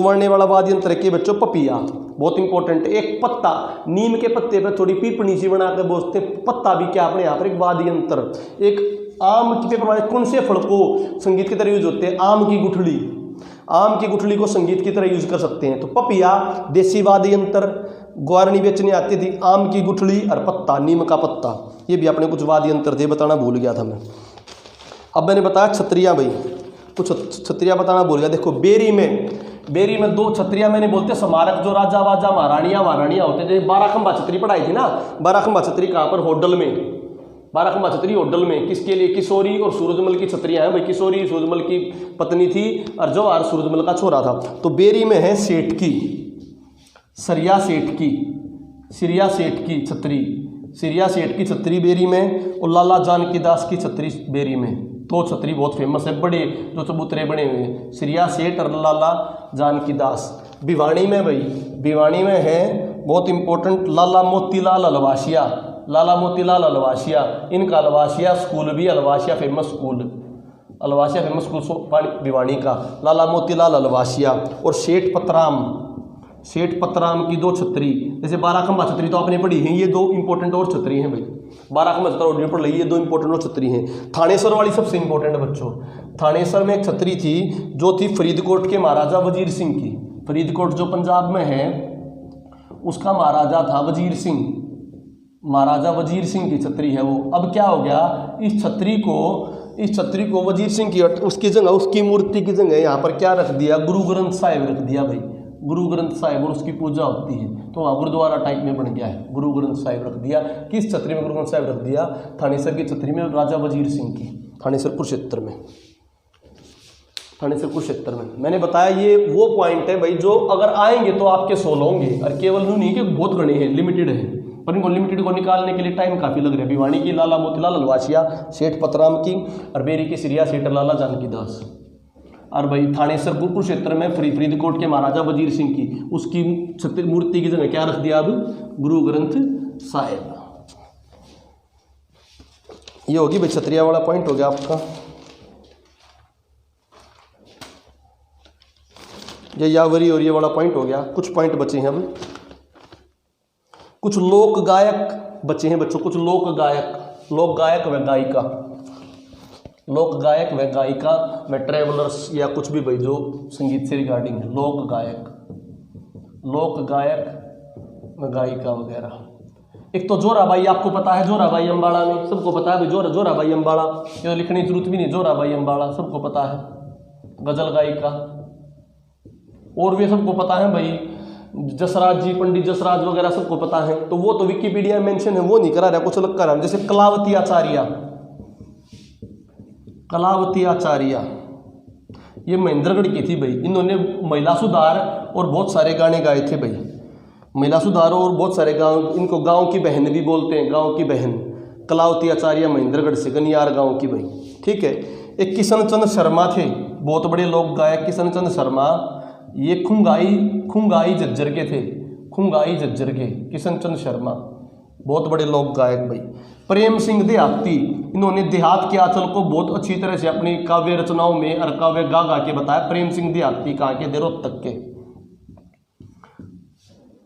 मारने वाला वाद्य यंत्र के बच्चों पपिया, बहुत इंपॉर्टेंट। एक पत्ता, नीम के पत्ते पर थोड़ी पीपणी सी बना कर बोलते, पत्ता भी क्या अपने यहाँ पर एक वाद्य यंत्र। एक आम के पेपर, कौन से फल को संगीत की तरह यूज होते हैं? आम की गुठली को संगीत की तरह यूज कर सकते हैं। तो पपिया देसी वाद्य यंत्र, ग्वारणी बेचने आती थी, आम की गुठली और पत्ता, नीम का पत्ता, ये भी अपने कुछ वाद्य यंत्र थे, बताना भूल गया था मैं। अब मैंने बताया छत्रियाँ भाई, कुछ छत्रियाँ बताना भूल गया। देखो बेरी में 2 छत्रियाँ मैंने बोलते स्मारक, जो राजा वाजा महारानियाँ होते थे। 12 खंबा छतरी पढ़ाई थी ना। 12 खंबा छतरी कहाँ पर? होडल में। 12 खंबा छतरी होडल में। किसके लिए? किशोरी और सूरजमल की छतरियाँ हैं भाई। किशोरी सूरजमल की पत्नी थी और जवाहर सूरजमल का छोरा था। तो बेरी में है सेठ की, सिरिया सेठ की छतरी बेरी में, और लाला जानकी दास की छतरी बेरी में। 2 छतरी बहुत फेमस है, बड़े जो चबूतरे बने हुए हैं, सिरिया सेठ और लाला जानकी दास। भिवानी में भाई, भिवानी में है बहुत इंपॉर्टेंट लाला मोतीलाल अलवासिया। इनका अलवासिया स्कूल भी, अलवासिया फेमस स्कूल भिवानी का, लाला मोतीलाल अलवासिया। और सेठ पतराम की 2 छतरी, जैसे 12 खंबा छतरी तो आपने पढ़ी है, ये 2 इंपॉर्टेंट और छतरी हैं भाई। 12 खंबा छतरी पढ़ ली, ये 2 इंपॉर्टेंट और छतरी हैं। थानेसर वाली सबसे इंपॉर्टेंट है बच्चों। थानेसर में एक छतरी थी जो थी फरीदकोट के महाराजा वजीर सिंह की। फरीदकोट जो पंजाब में है उसका महाराजा था वजीर सिंह, महाराजा वजीर सिंह की छतरी है वो। अब क्या हो गया, इस छतरी को वजीर सिंह की उसकी जगह, उसकी मूर्ति की जगह यहाँ पर क्या रख दिया, गुरु ग्रंथ साहिब रख दिया भाई। गुरु ग्रंथ साहिब और उसकी पूजा होती है तो वहाँ गुरुद्वारा टाइप में बन गया है, गुरु ग्रंथ साहिब रख दिया। किस छतरी में गुरु ग्रंथ साहिब रख दिया, थानेसर की छतरी में, राजा वजीर सिंह की, थानेसर कुरुक्षेत्र में, थानेसर कुरुक्षेत्र में। मैंने बताया ये वो पॉइंट है भाई जो अगर आएंगे तो आपके 16 होंगे, और केवल नहीं कि बहुत गणे हैं, लिमिटेड है, पर इनको लिमिटेड को निकालने के लिए टाइम काफ़ी लग रहा है। भिवानी की लाला मोतीलाल अलवासिया सेठ पतराम की, और बेरी की सिरिया सेठ लाला जानकी दास, और भाई थानेसर कुरुक्षेत्र में फरीदकोट के महाराजा वजीर सिंह की, उसकी मूर्ति की जगह क्या रख दिया अब, गुरु ग्रंथ साहिब। ये होगी भाई क्षत्रिया वाला पॉइंट हो गया आपका। ये यावरी और ये वाला पॉइंट हो गया। कुछ पॉइंट बचे हैं अब, कुछ लोक गायक बचे हैं बच्चों, कुछ लोक गायक व गायिका, लोक गायक व गायिका व ट्रेवलर्स या कुछ भी भाई जो संगीत से रिगार्डिंग है, लोक गायक व गायिका वगैरह। एक तो जोराबाई, आपको पता है जोराबाई अंबाड़ा में, सबको पता है भाई जोराबाई अंबाड़ा, ये लिखने की जरूरत भी नहीं, जोराबाई अंबाड़ा सबको पता है, गजल गायिका। और भी सबको पता है भाई जसराज जी, पंडित जसराज वगैरह सबको पता है, तो वो तो विकिपीडिया मेंशन है, वो नहीं करा रहा, कुछ अलग करा रहा। जैसे कलावती आचार्य ये महेंद्रगढ़ की थी भाई, इन्होंने महिला सुधार और बहुत सारे गाने गाए थे भाई, महिला सुधार और बहुत सारे गाँव, इनको गाँव की बहन भी बोलते हैं, गाँव की बहन। कलावती आचार्य महेंद्रगढ़ से, गनियार गाँव की भाई, ठीक है। एक किशन चंद शर्मा थे, बहुत बड़े लोक गायक किशन चंद शर्मा, ये खुंगाई झज्जर के थे, खुंगाई झज्जर के किशन चंद शर्मा, बहुत बड़े लोक गायक भाई। प्रेम सिंह देहाती, इन्होंने देहात के आंचल को बहुत अच्छी तरह से अपनी काव्य रचनाओं में और काव्य गा के बताया। प्रेम सिंह देहाती कहाँ के थे, रोहतक के,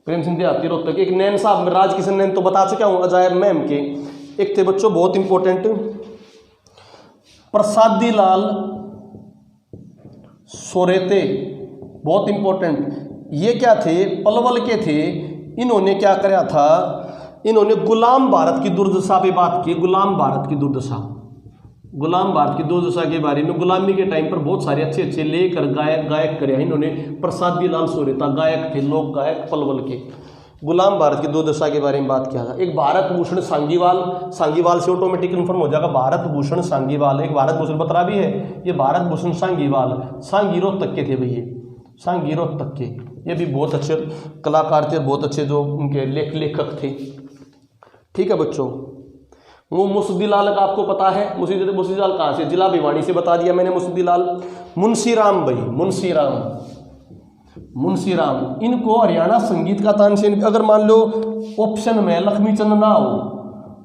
प्रेम सिंह देहाती रोहतक के। एक नैन साहब, राज किशन नैन तो बता चुका हूँ, अजायब मैम के। एक थे बच्चों बहुत इंपॉर्टेंट, प्रसादी लाल सोरेते, बहुत इंपॉर्टेंट। ये क्या थे, पलवल के थे। इन्होंने क्या कराया था, इन्होंने गुलाम भारत की दुर्दशा पे बात की, गुलाम भारत की दुर्दशा के बारे में। गुलामी के टाइम पर बहुत सारे अच्छे अच्छे लेकर गायक करे इन्होंने। प्रसादी लाल सोरेता गायक थे, लोक गायक पलवल के, गुलाम भारत की दुर्दशा के बारे में बात किया था। एक भारत भूषण सांगीवाल से ऑटोमेटिक इन्फॉर्म हो जाएगा, भारत भूषण सांगीवाल, एक भारत भूषण बतरा भी है, ये भारत भूषण सांगीवाल, सांगी रोहतक के थे भैया, सांगी रोहतक के। ये भी बहुत अच्छे कलाकार थे, बहुत अच्छे जो उनके लेखक थे, ठीक है बच्चों। वो मुर्शीलाल का आपको पता है, मुर्शीलाल कहाँ से, जिला भिवानी से बता दिया मैंने मुर्शीलाल। मुंशीराम भाई, मुंशीराम, इनको हरियाणा संगीत का तानसेन, अगर मान लो ऑप्शन में लक्ष्मीचंद ना हो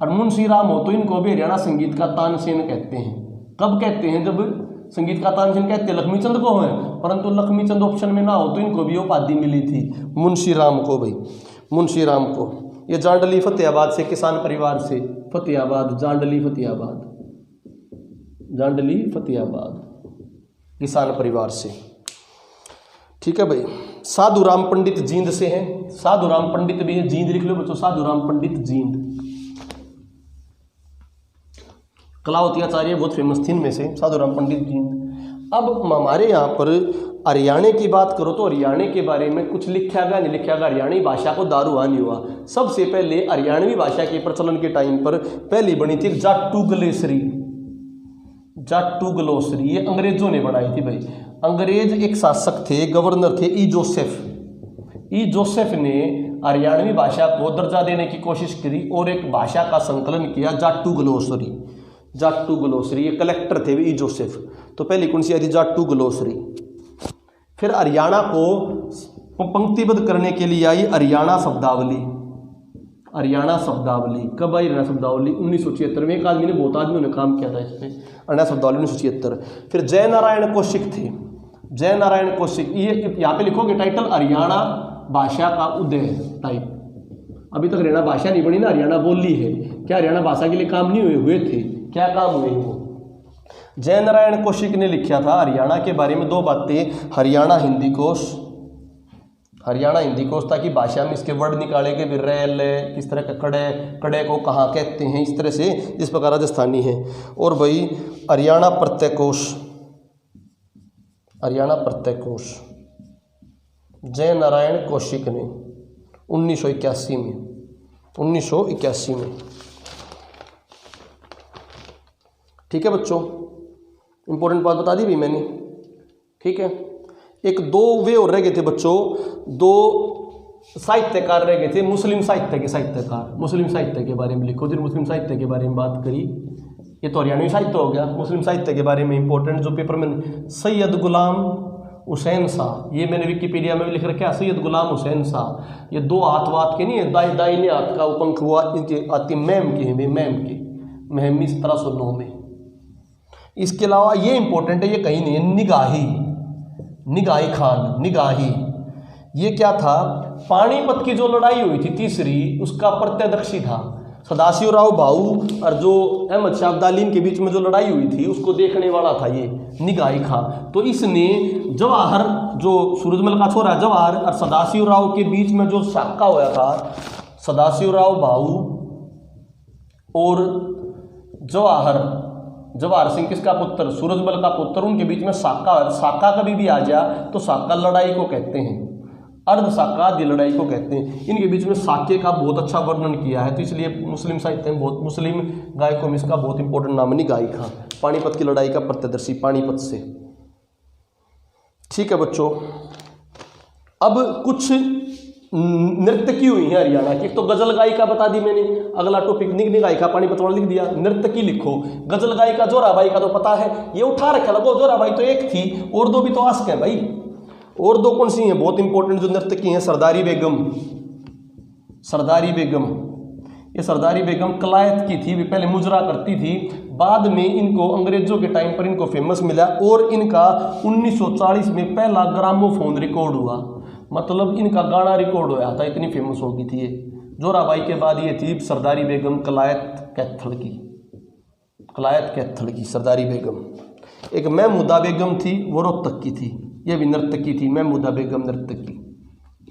और मुंशीराम हो तो इनको भी हरियाणा संगीत का तानसेन कहते हैं। कब कहते हैं, जब संगीत का तानसेन कहते हैं लक्ष्मीचंद को है, परंतु लक्ष्मीचंद ऑप्शन में ना हो तो इनको भी उपाधि मिली थी, मुंशीराम को भाई, मुंशीराम को। ये जांडली फतेहाबाद से, किसान परिवार से, फतेहाबाद, जांडली फतेहाबाद किसान परिवार से, ठीक है भाई। साधुराम पंडित जींद से हैं, साधुराम पंडित भी है, जींद लिख लो बच्चों, साधुराम पंडित जींद। कलावती आचार्य बहुत फेमस थी इनमें से, साधुराम पंडित जींद। अब हमारे यहाँ पर हरियाणा की बात करो तो हरियाणा के बारे में कुछ लिखा गया नहीं लिखा गया, हरियाणी भाषा को दारुआ नहीं हुआ। सबसे पहले हरियाणवी भाषा के प्रचलन के टाइम पर पहली बनी थी जाट्टू ग्लोसरी, ये अंग्रेजों ने बनाई थी भाई। अंग्रेज एक शासक थे, गवर्नर थे ई जोसेफ ने हरियाणवी भाषा को दर्जा देने की कोशिश करी और एक भाषा का संकलन किया, जाट्टू ग्लोसरी। ये कलेक्टर थे ई जोसेफ। तो पहली कौन सी आई थी, जाट्टू ग्लोसरी। फिर हरियाणा को पंक्तिबद्ध करने के लिए आई हरियाणा शब्दावली। कब आई हरियाणा शब्दावली, 1976 में। एक आदमी ने, बहुत आदमियों ने काम किया था इस पर, हरियाणा शब्दावली 1976। फिर जय नारायण कौशिक थे, ये यहाँ पे लिखोगे टाइटल हरियाणा भाषा का उदय टाइप। अभी तक हरियाणा भाषा नहीं बनी ना, हरियाणा बोली है। क्या हरियाणा भाषा के लिए काम नहीं हुए थे? क्या काम हुए वो? जयनारायण कौशिक ने लिखा था हरियाणा के बारे में 2 बातें। हरियाणा हिंदी कोश, हरियाणा हिंदी कोश, ताकि भाषा में इसके वर्ड निकाले के भी रेल किस तरह का, कड़े, कड़े को कहाँ कहते हैं, इस तरह से जिस प्रकार राजस्थानी है। और भाई हरियाणा प्रत्यय कोश, हरियाणा प्रत्यय कोश जयनारायण कौशिक ने 1981 में, 1981 में। ठीक है बच्चों, इंपॉर्टेंट बात बता दी भी मैंने। ठीक है, एक 2 वे और रह गए थे बच्चों, 2 साहित्यकार रह गए थे। मुस्लिम साहित्य के साहित्यकार, मुस्लिम साहित्य के बारे में लिखो। फिर मुस्लिम साहित्य के बारे में बात करी, ये तो हरियाणवी साहित्य हो गया। मुस्लिम साहित्य के बारे में इंपॉर्टेंट जो पेपर में, सैयद गुलाम हुसैन शाह, ये मैंने विकिपीडिया में भी लिख रखा है, सैयद गुलाम हुसैन शाह। ये 2 हाथ वात के नहीं है, दाहिने हाथ का उपंख हुआ, इनके आती मैम के हैं, मैम के महमी 1709 में। इसके अलावा ये इंपॉर्टेंट है, ये कहीं नहीं है, निगाही, निगाही खान, निगाही। ये क्या था? पानीपत की जो लड़ाई हुई थी तीसरी, उसका प्रत्यक्षी था। सदाशिवराव भाऊ और जो अहमद शाह अब्दाली के बीच में जो लड़ाई हुई थी, उसको देखने वाला था ये निगाही खान। तो इसने जवाहर, जो सूरजमल का छोरा जवाहर और सदाशिवराव के बीच में जो साका हुआ था, सदाशिवराव भाऊ और जवाहर सिंह किसका पुत्र? सूरजमल का पुत्र। उनके बीच में साका कभी भी आ जा तो साका लड़ाई को कहते हैं, अर्ध साका आदि लड़ाई को कहते हैं। इनके बीच में साके का बहुत अच्छा वर्णन किया है, तो इसलिए मुस्लिम साहित्य में बहुत, मुस्लिम गायकों में इसका बहुत इंपॉर्टेंट नाम है निगाही खां। पानीपत की लड़ाई का प्रत्यदर्शी, पानीपत से। ठीक है बच्चों, अब कुछ नर्तकी हुई है हरियाणा की। तो गजल गायिका बता दी मैंने, अगला टॉपिक गायिका पानीपत वाला लिख दिया। नर्तकी लिखो, गजल गायिका जोराबाई का तो पता है, ये उठा रखा लगो। जोराबाई तो एक थी, और 2 भी तो आस्क है भाई। और 2 कौन सी हैं बहुत इंपॉर्टेंट जो नर्तकी हैं? सरदारी बेगम, सरदारी बेगम। ये सरदारी बेगम कलायत की थी, वे पहले मुजरा करती थी, बाद में इनको अंग्रेजों के टाइम पर इनको फेमस मिला, और इनका 1940 में पहला ग्रामोफोन रिकॉर्ड हुआ। मतलब इनका गाना रिकॉर्ड होया था, इतनी फेमस हो गई थी ये। जोराबाई के बाद ये थी सरदारी बेगम कलायत कैथल की, कलायत कैथल की सरदारी बेगम। एक महमूदा बेगम थी, वो रोहतक की थी, ये भी नर्तकी थी, महमूदा बेगम नर्तकी,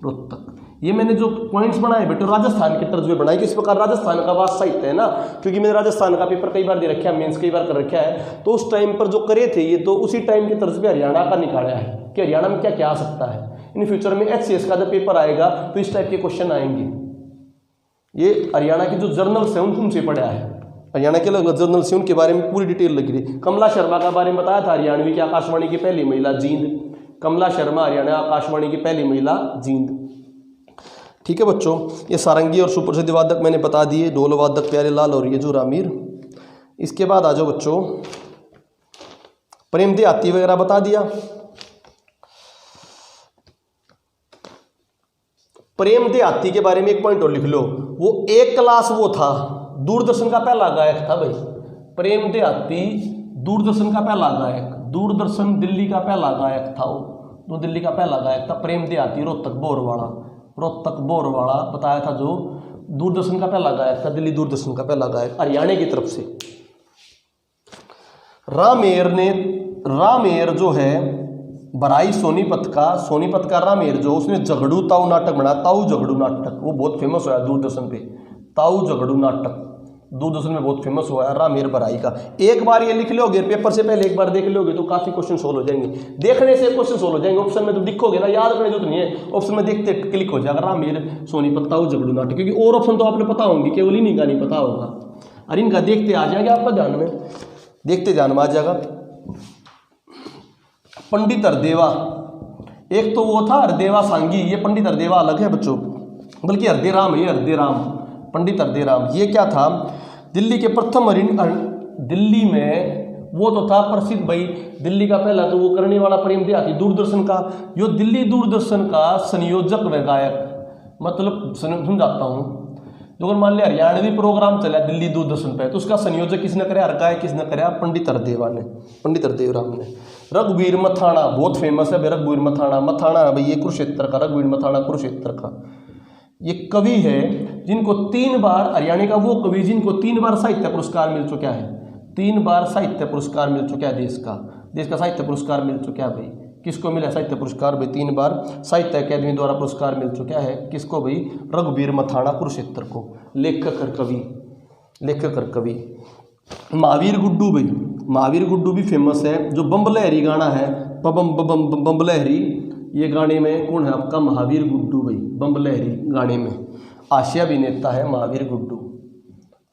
रोहतक। ये मैंने जो पॉइंट्स बनाए बेटे राजस्थान के तर्ज में बनाए, किस प्रकार राजस्थान का वास साहित्य है ना, क्योंकि मैंने राजस्थान का पेपर कई बार दे रखा है, मेंस कई बार कर रखा है। तो उस टाइम पर जो करे थे ये, तो उसी टाइम के तर्ज पे हरियाणा का निकाला है कि हरियाणा में क्या क्या आ सकता है। इन फ्यूचर में HCS का जब पेपर आएगा तो इस टाइप के क्वेश्चन आएंगे। ये हरियाणा की जो जर्नल्स हैं उनसे पढ़ा है, हरियाणा के अलग जर्नल्स हैं, उनके बारे में पूरी डिटेल लगी थी। कमला शर्मा का बारे में बताया था, हरियाणवी की आकाशवाणी की पहली महिला, जींद। कमला शर्मा हरियाणा आकाशवाणी की पहली महिला, जींद। ठीक है बच्चों, ये सारंगी और सुप्रसिद्ध वादक मैंने बता दिए, ढोल वादक प्यारेलाल और येजूर आमिर। इसके बाद आ जाओ बच्चों, प्रेम देहाती वगैरह बता दिया। प्रेम देहाती के बारे में एक पॉइंट और लिख लो, वो एक क्लास वो था, दूरदर्शन का पहला गायक था भाई। प्रेम देहाती दूरदर्शन का पहला गायक, दूरदर्शन दिल्ली का पहला गायक था वो, तो दिल्ली का पहला गायक था प्रेम देहाती। रोहतक बोरवाड़ा, रोहतक बोरवाड़ा बताया था, जो दूरदर्शन का पहला गायक था, दिल्ली दूरदर्शन का पहला गायक, हरियाणा की तरफ से। रामेर जो है बराई सोनीपत का रामेर जो, उसने झगड़ू ताऊ नाटक बनाया, ताऊ झगड़ू नाटक, वो बहुत फेमस हुआ दूरदर्शन पे। ताऊ झगड़ू नाटक दूरदर्शन में बहुत फेमस हुआ है, रामेर बराई का। एक बार ये लिख लोगे, पेपर से पहले एक बार देख लोगे तो काफी क्वेश्चन सोल्व हो जाएंगे, देखने से क्वेश्चन सोल्व हो जाएंगे। ऑप्शन में तो दिखोगे ना, याद करने जो तो नहीं है, ऑप्शन में देखते क्लिक हो जाएगा रामेर सोनीपत ताऊ झगड़ू नाटक, क्योंकि और ऑप्शन तो आपने पता होंगे, केवल इन्हीं का नहीं पता होगा, और इनका देखते आ जाएगा आपका ध्यान में, देखते ध्यान में आ जाएगा। पंडित हरदेवा, एक तो वो था हरदेवा सांगी, ये पंडित हरदेवा अलग है बच्चों, बल्कि हरदेराम, ये हरदेराम, पंडित हरदेराम। ये क्या था? दिल्ली के प्रथम दिल्ली में वो तो था प्रसिद्ध भाई, दिल्ली का पहला तो वो करने वाला प्रेम देहाती दूरदर्शन का, जो दिल्ली दूरदर्शन का संयोजक व गायक, मतलब समझाता हूँ, जो अगर मान लिया हरियाणवी प्रोग्राम चला दिल्ली दूरदर्शन पे, तो उसका संयोजक किसने कराया, गायक किसने कराया, पंडित हरदेवा ने, पंडित हरदेव राम ने। रघुवीर मथाणा बहुत फेमस है भाई, रघुवीर मथाणा, मथाणा है भाई ये कुरुक्षेत्र का, रघुवीर मथाणा कुरुक्षेत्र का ये कवि है जिनको 3 बार, हरियाणा का वो कवि जिनको 3 बार साहित्य पुरस्कार मिल चुका है, 3 बार साहित्य पुरस्कार मिल चुका है, देश का साहित्य पुरस्कार मिल चुका है भाई। किसको मिला साहित्य पुरस्कार भाई, 3 बार साहित्य अकादमी द्वारा पुरस्कार मिल चुका है, किसको भाई, रघुवीर मथाणा कुरुक्षेत्र को। लेखक और कवि, लेखक और कवि महावीर गुड्डू भाई, महावीर गुड्डू भी फेमस है। जो बम लहरी गाना है, बम लहरी, ये गाने में कौन है आपका, महावीर गुड्डू भाई, बम लहरी गाने में हास्य अभिनेता है महावीर गुड्डू,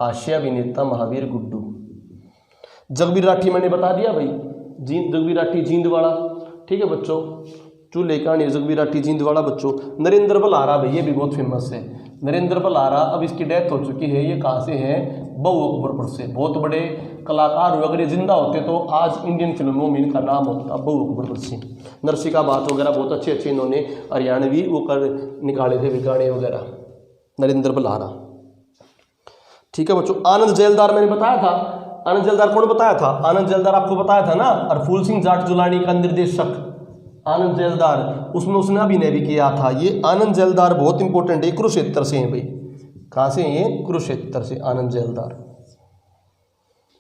हास्य अभिनेता महावीर गुड्डू। जगबीर राठी मैंने बता दिया भाई, जगबीर राठी जींदवाड़ा, ठीक है बच्चों, चूल्हे कहानी जगबीर राठी जींदवाड़ा बच्चों। नरेंद्र बलहारा भाई ये भी बहुत फेमस है, नरेंद्र बलहारा, अब इसकी डेथ हो चुकी है, ये कहाँ से है, बहु अकबरपुर से। बहुत बड़े कलाकार हुए, अगर ये जिंदा होते तो आज इंडियन फिल्मों में इनका नाम होता, बहु अकबरपुर से। नरसिका बात वगैरह बहुत अच्छे अच्छे इन्होंने हरियाणवी वो कर निकाले थे गाने वगैरह, नरेंद्र बलहारा, ठीक है बच्चों। आनंद जैलदार मैंने बताया था, आनंद जैलदार कौन बताया था, आनंद जैलदार आपको बताया था ना, और फूल सिंह जाट जुलानी का निर्देशक आनंद जैलदार, उसमें उसने अभिनय भी किया था। ये आनंद जैलदार बहुत इंपॉर्टेंट है, कुरुक्षेत्र से हैं भाई, कहाँ से हैं ये, कुरुक्षेत्र से आनंद जैलदार।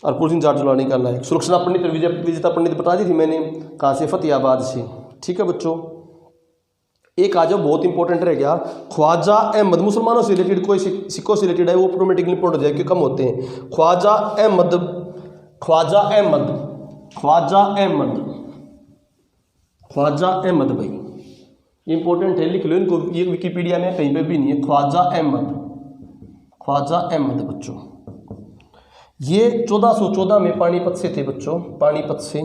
और फूल सिंह जाट जुलानी का नायक सुलक्षणा पंडित, विजेता पंडित बता दी थी मैंने, कहाँ से, फतेहाबाद से, ठीक है बच्चों। एक आ जाओ बहुत इंपॉर्टेंट रह गया, ख्वाजा अहमद, मुसलमानों से रिलेटेड कोई सिखों से रिलेटेड है वो ऑटोमेटिकली इंपॉर्टेंट हो जाए क्योंकि कम होते हैं। ख्वाजा अहमद, ख्वाजा अहमद, ख्वाजा अहमद, ख्वाजा अहमद भाई इंपॉर्टेंट है, लिख लो इनको, ये विकिपीडिया में कहीं पे भी नहीं है। ख्वाजा अहमद, ख्वाजा अहमद बच्चों, ये 1414 में पानीपत से थे बच्चों, पानीपत से।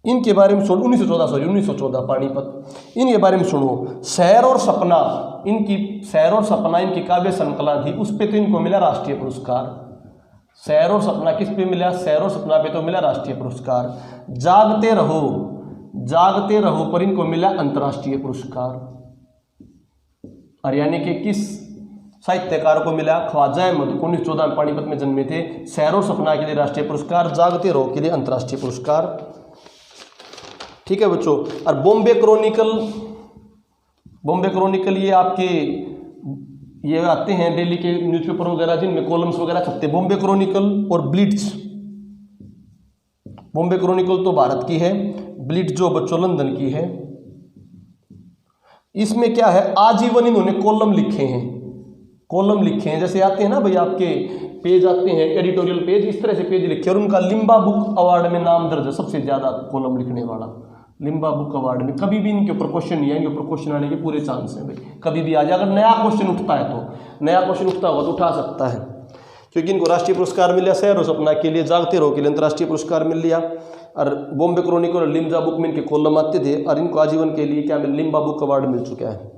इनके बारे में सुनो, 1914 पानीपत, इनके बारे में सुनो। शहर और सपना, इनकी शहर और सपना इनकी काव्य श्रृंखला थी, उस पे तो इनको मिला राष्ट्रीय पुरस्कार। शहर और सपना किस पे मिला, शहर और सपना पे तो मिला राष्ट्रीय पुरस्कार। जागते रहो, जागते रहो पर इनको मिला अंतर्राष्ट्रीय पुरस्कार। हरियाणा के किस साहित्यकार को मिला, ख्वाजा अहमद को, 1914 में पानीपत में जन्मे थे। शहर और सपना के लिए राष्ट्रीय पुरस्कार, जागते रहो के लिए अंतर्राष्ट्रीय पुरस्कार, ठीक है बच्चों। और बॉम्बे क्रॉनिकल, बॉम्बे क्रॉनिकल ये आपके ये आते हैं दिल्ली के न्यूज़पेपर वगैरह जिनमें कॉलम्स वगैरह छपते हैं, बॉम्बे क्रॉनिकल और ब्लिट्ज। बॉम्बे क्रॉनिकल तो भारत की है, ब्लिट्ज जो बच्चों लंदन की है। इसमें क्या है, आजीवन इन्होंने कॉलम लिखे हैं, कॉलम लिखे हैं, जैसे आते हैं ना भाई आपके पेज आते हैं एडिटोरियल पेज, इस तरह से पेज लिखे। और उनका लिम्बा बुक अवार्ड में नाम दर्ज है, सबसे ज्यादा कॉलम लिखने वाला लिम्बा बुक अवार्ड में। कभी भी इनके ऊपर क्वेश्चन नहीं है, इनके ऊपर क्वेश्चन आने के पूरे चांस हैं भाई, कभी भी आ जाए। अगर नया क्वेश्चन उठता है तो, नया क्वेश्चन उठता होगा तो उठा सकता है, क्योंकि इनको राष्ट्रीय पुरस्कार मिल लिया शहर और सपना के लिए, जागते रहो के लिए अंतर्राष्ट्रीय पुरस्कार मिल लिया। और बॉम्बे क्रॉनिकल और लिम्बा बुक में इनके कॉलम आते थे, और इनको आजीवन के लिए क्या लिम्बा बुक अवार्ड मिल चुका है।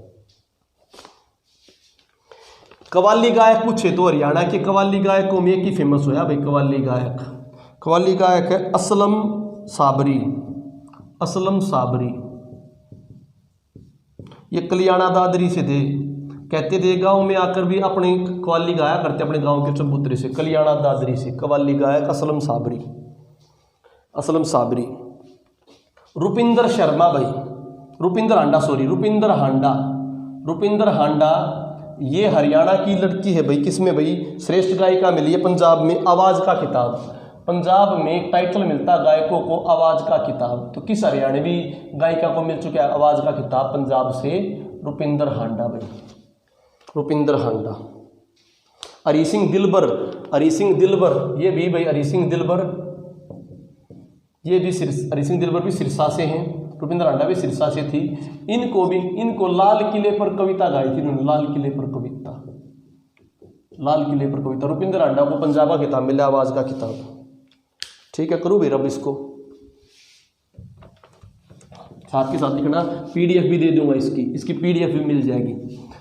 कव्वाली गायक पूछे तो हरियाणा के कव्वाली गायकों में एक ही फेमस होया भाई, कव्वाली गायक, कव्वाली गायक है असलम साबरी, असलम साबरी। ये कल्याणा दादरी से थे, कहते थे गांव में आकर भी अपने कव्वाली गाया करते अपने गांव के चबूतरे से, कल्याणा दादरी से कव्वाली गायक असलम साबरी, असलम साबरी। रुपिंदर शर्मा भाई, रुपिंदर हांडा, सॉरी रुपिंदर हांडा, रुपिंदर हांडा ये हरियाणा की लड़की है भाई, किसमें भाई, श्रेष्ठ गायिका मिली है पंजाब में, आवाज का खिताब। पंजाब में टाइटल मिलता गायकों को आवाज का खिताब, तो किस हरियाणवी गायिका को मिल चुका है आवाज का खिताब पंजाब से, रुपिंदर हांडा भाई, रुपिंदर हांडा। हरी सिंह दिलबर, हरी सिंह दिलबर ये भी भाई, हरी सिंह दिलबर ये भी, हरी सिंह दिलबर भी सिरसा से हैं, रुपिंदर हांडा भी सिरसा से थी। इनको भी, इनको लाल किले पर कविता गाई थी इन्होंने, लाल किले पर कविता, लाल किले पर कविता। रुपिंदर हांडा को पंजाब का खिताब मिला, आवाज का खिताब, ठीक है। करूँ भाई रब इसको साथ के साथ लिखना, पीडीएफ भी दे दूंगा इसकी, इसकी पीडीएफ भी मिल जाएगी,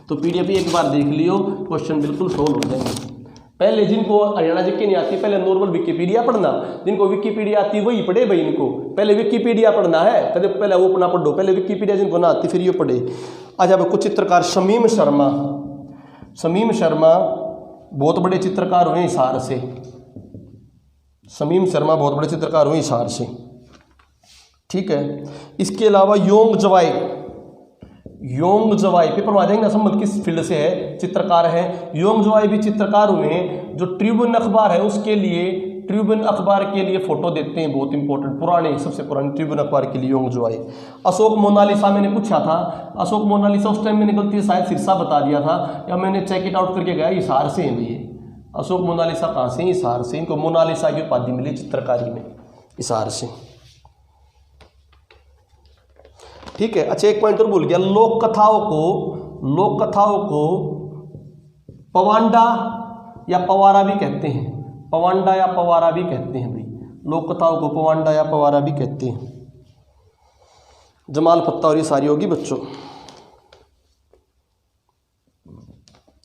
तो पीडीएफ भी एक बार देख लियो, क्वेश्चन बिल्कुल सोल्व हो जाएंगे। पहले जिनको हरियाणा जीके नहीं आती पहले नॉर्मल विकिपीडिया पढ़ना, जिनको विकिपीडिया आती वही पढ़े भाई, इनको पहले विकिपीडिया पढ़ना है, पहले वो अपना पढ़ो, पहले विकिपीडिया जिनको ना आती फिर ये पढ़े। अच्छा कुछ चित्रकार शमीम शर्मा, शमीम शर्मा बहुत बड़े चित्रकार हुए हिसार से, शमीम शर्मा बहुत बड़े चित्रकार हुए हिसार से। ठीक है, इसके अलावा योंग जवाई पेपर में आ जाएंगे, संबंध किस फील्ड से है, चित्रकार है। योंग जवाई भी चित्रकार हुए हैं, जो ट्रिब्यून अखबार है उसके लिए, ट्रिब्यून अखबार के लिए फोटो देते हैं, बहुत इंपॉर्टेंट, पुराने, सबसे पुराने ट्रिब्यून अखबार के लिए योंग जवाई। अशोक मोनालिसा मैंने पूछा था, अशोक मोनालिसा उस टाइम मैंने गलती से शायद सिरसा बता दिया था, या मैंने चेक इट आउट करके गया, हिसार से है भैया। अशोक मोनालिसा कहाँ से, हिसार से, इनको मोनालिसा की उपाधि मिली चित्रकारी में, हिसार से। ठीक है, अच्छा एक पॉइंट और भूल गया, लोक कथाओं को पवांडा या पवारा भी कहते हैं, पवांडा या पवारा भी कहते हैं भाई, लोक कथाओं को पवांडा या पवारा भी कहते हैं। जमाल पत्ता और ये सारी होगी बच्चों।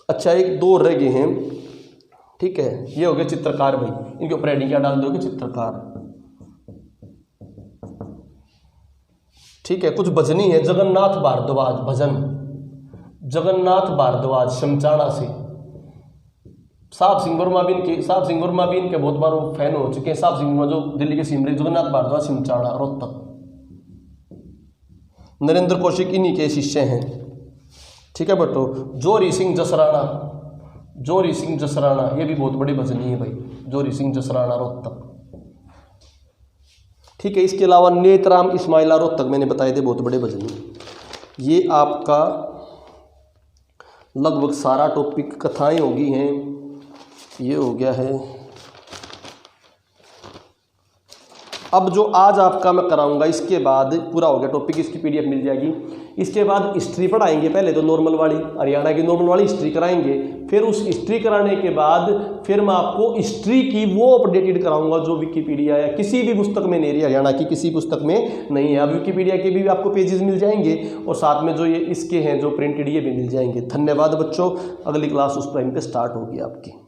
अच्छा एक दो रह गए हैं। ठीक है, ये हो गए चित्रकार भाई, इनके ऊपर हेडिंग क्या डाल दोगे, चित्रकार। ठीक है, कुछ भजनी है, जगन्नाथ भारद्वाज भजन, जगन्नाथ भारद्वाज शमचाड़ा से। साहब सिंह वर्मा भी इनके बहुत बार वो फैन हो चुके हैं। साहब सिंह वर्मा जो दिल्ली के सिमरे, जगन्नाथ भारद्वाज शमचाड़ा रोहतक। नरेंद्र कौशिक इन्हीं के शिष्य हैं। ठीक है बटो, जोरी सिंह जसराना ये भी बहुत बड़े भजनी है भाई, जोरी सिंह जसराना रोहतक। ठीक है, इसके अलावा नेतराम इस्माइला रोहतक मैंने बताए थे, बहुत बड़े भजनी। ये आपका लगभग सारा टॉपिक कथाएं होगी हैं, ये हो गया है। अब जो आज आपका मैं कराऊंगा, इसके बाद पूरा हो गया टॉपिक, इसकी पीडीएफ मिल जाएगी। इसके बाद हिस्ट्री पढ़ाएंगे, पहले तो नॉर्मल वाली, हरियाणा की नॉर्मल वाली हिस्ट्री कराएंगे, फिर उस हिस्ट्री कराने के बाद फिर मैं आपको हिस्ट्री की वो अपडेटेड कराऊंगा जो विकिपीडिया या किसी भी पुस्तक में नहीं रही, हरियाणा की किसी पुस्तक में नहीं है। अब विकिपीडिया के भी आपको पेजेस मिल जाएंगे, और साथ में जो ये इसके हैं जो प्रिंटेड, ये भी मिल जाएंगे। धन्यवाद बच्चों, अगली क्लास उस टाइम पे स्टार्ट होगी आपकी।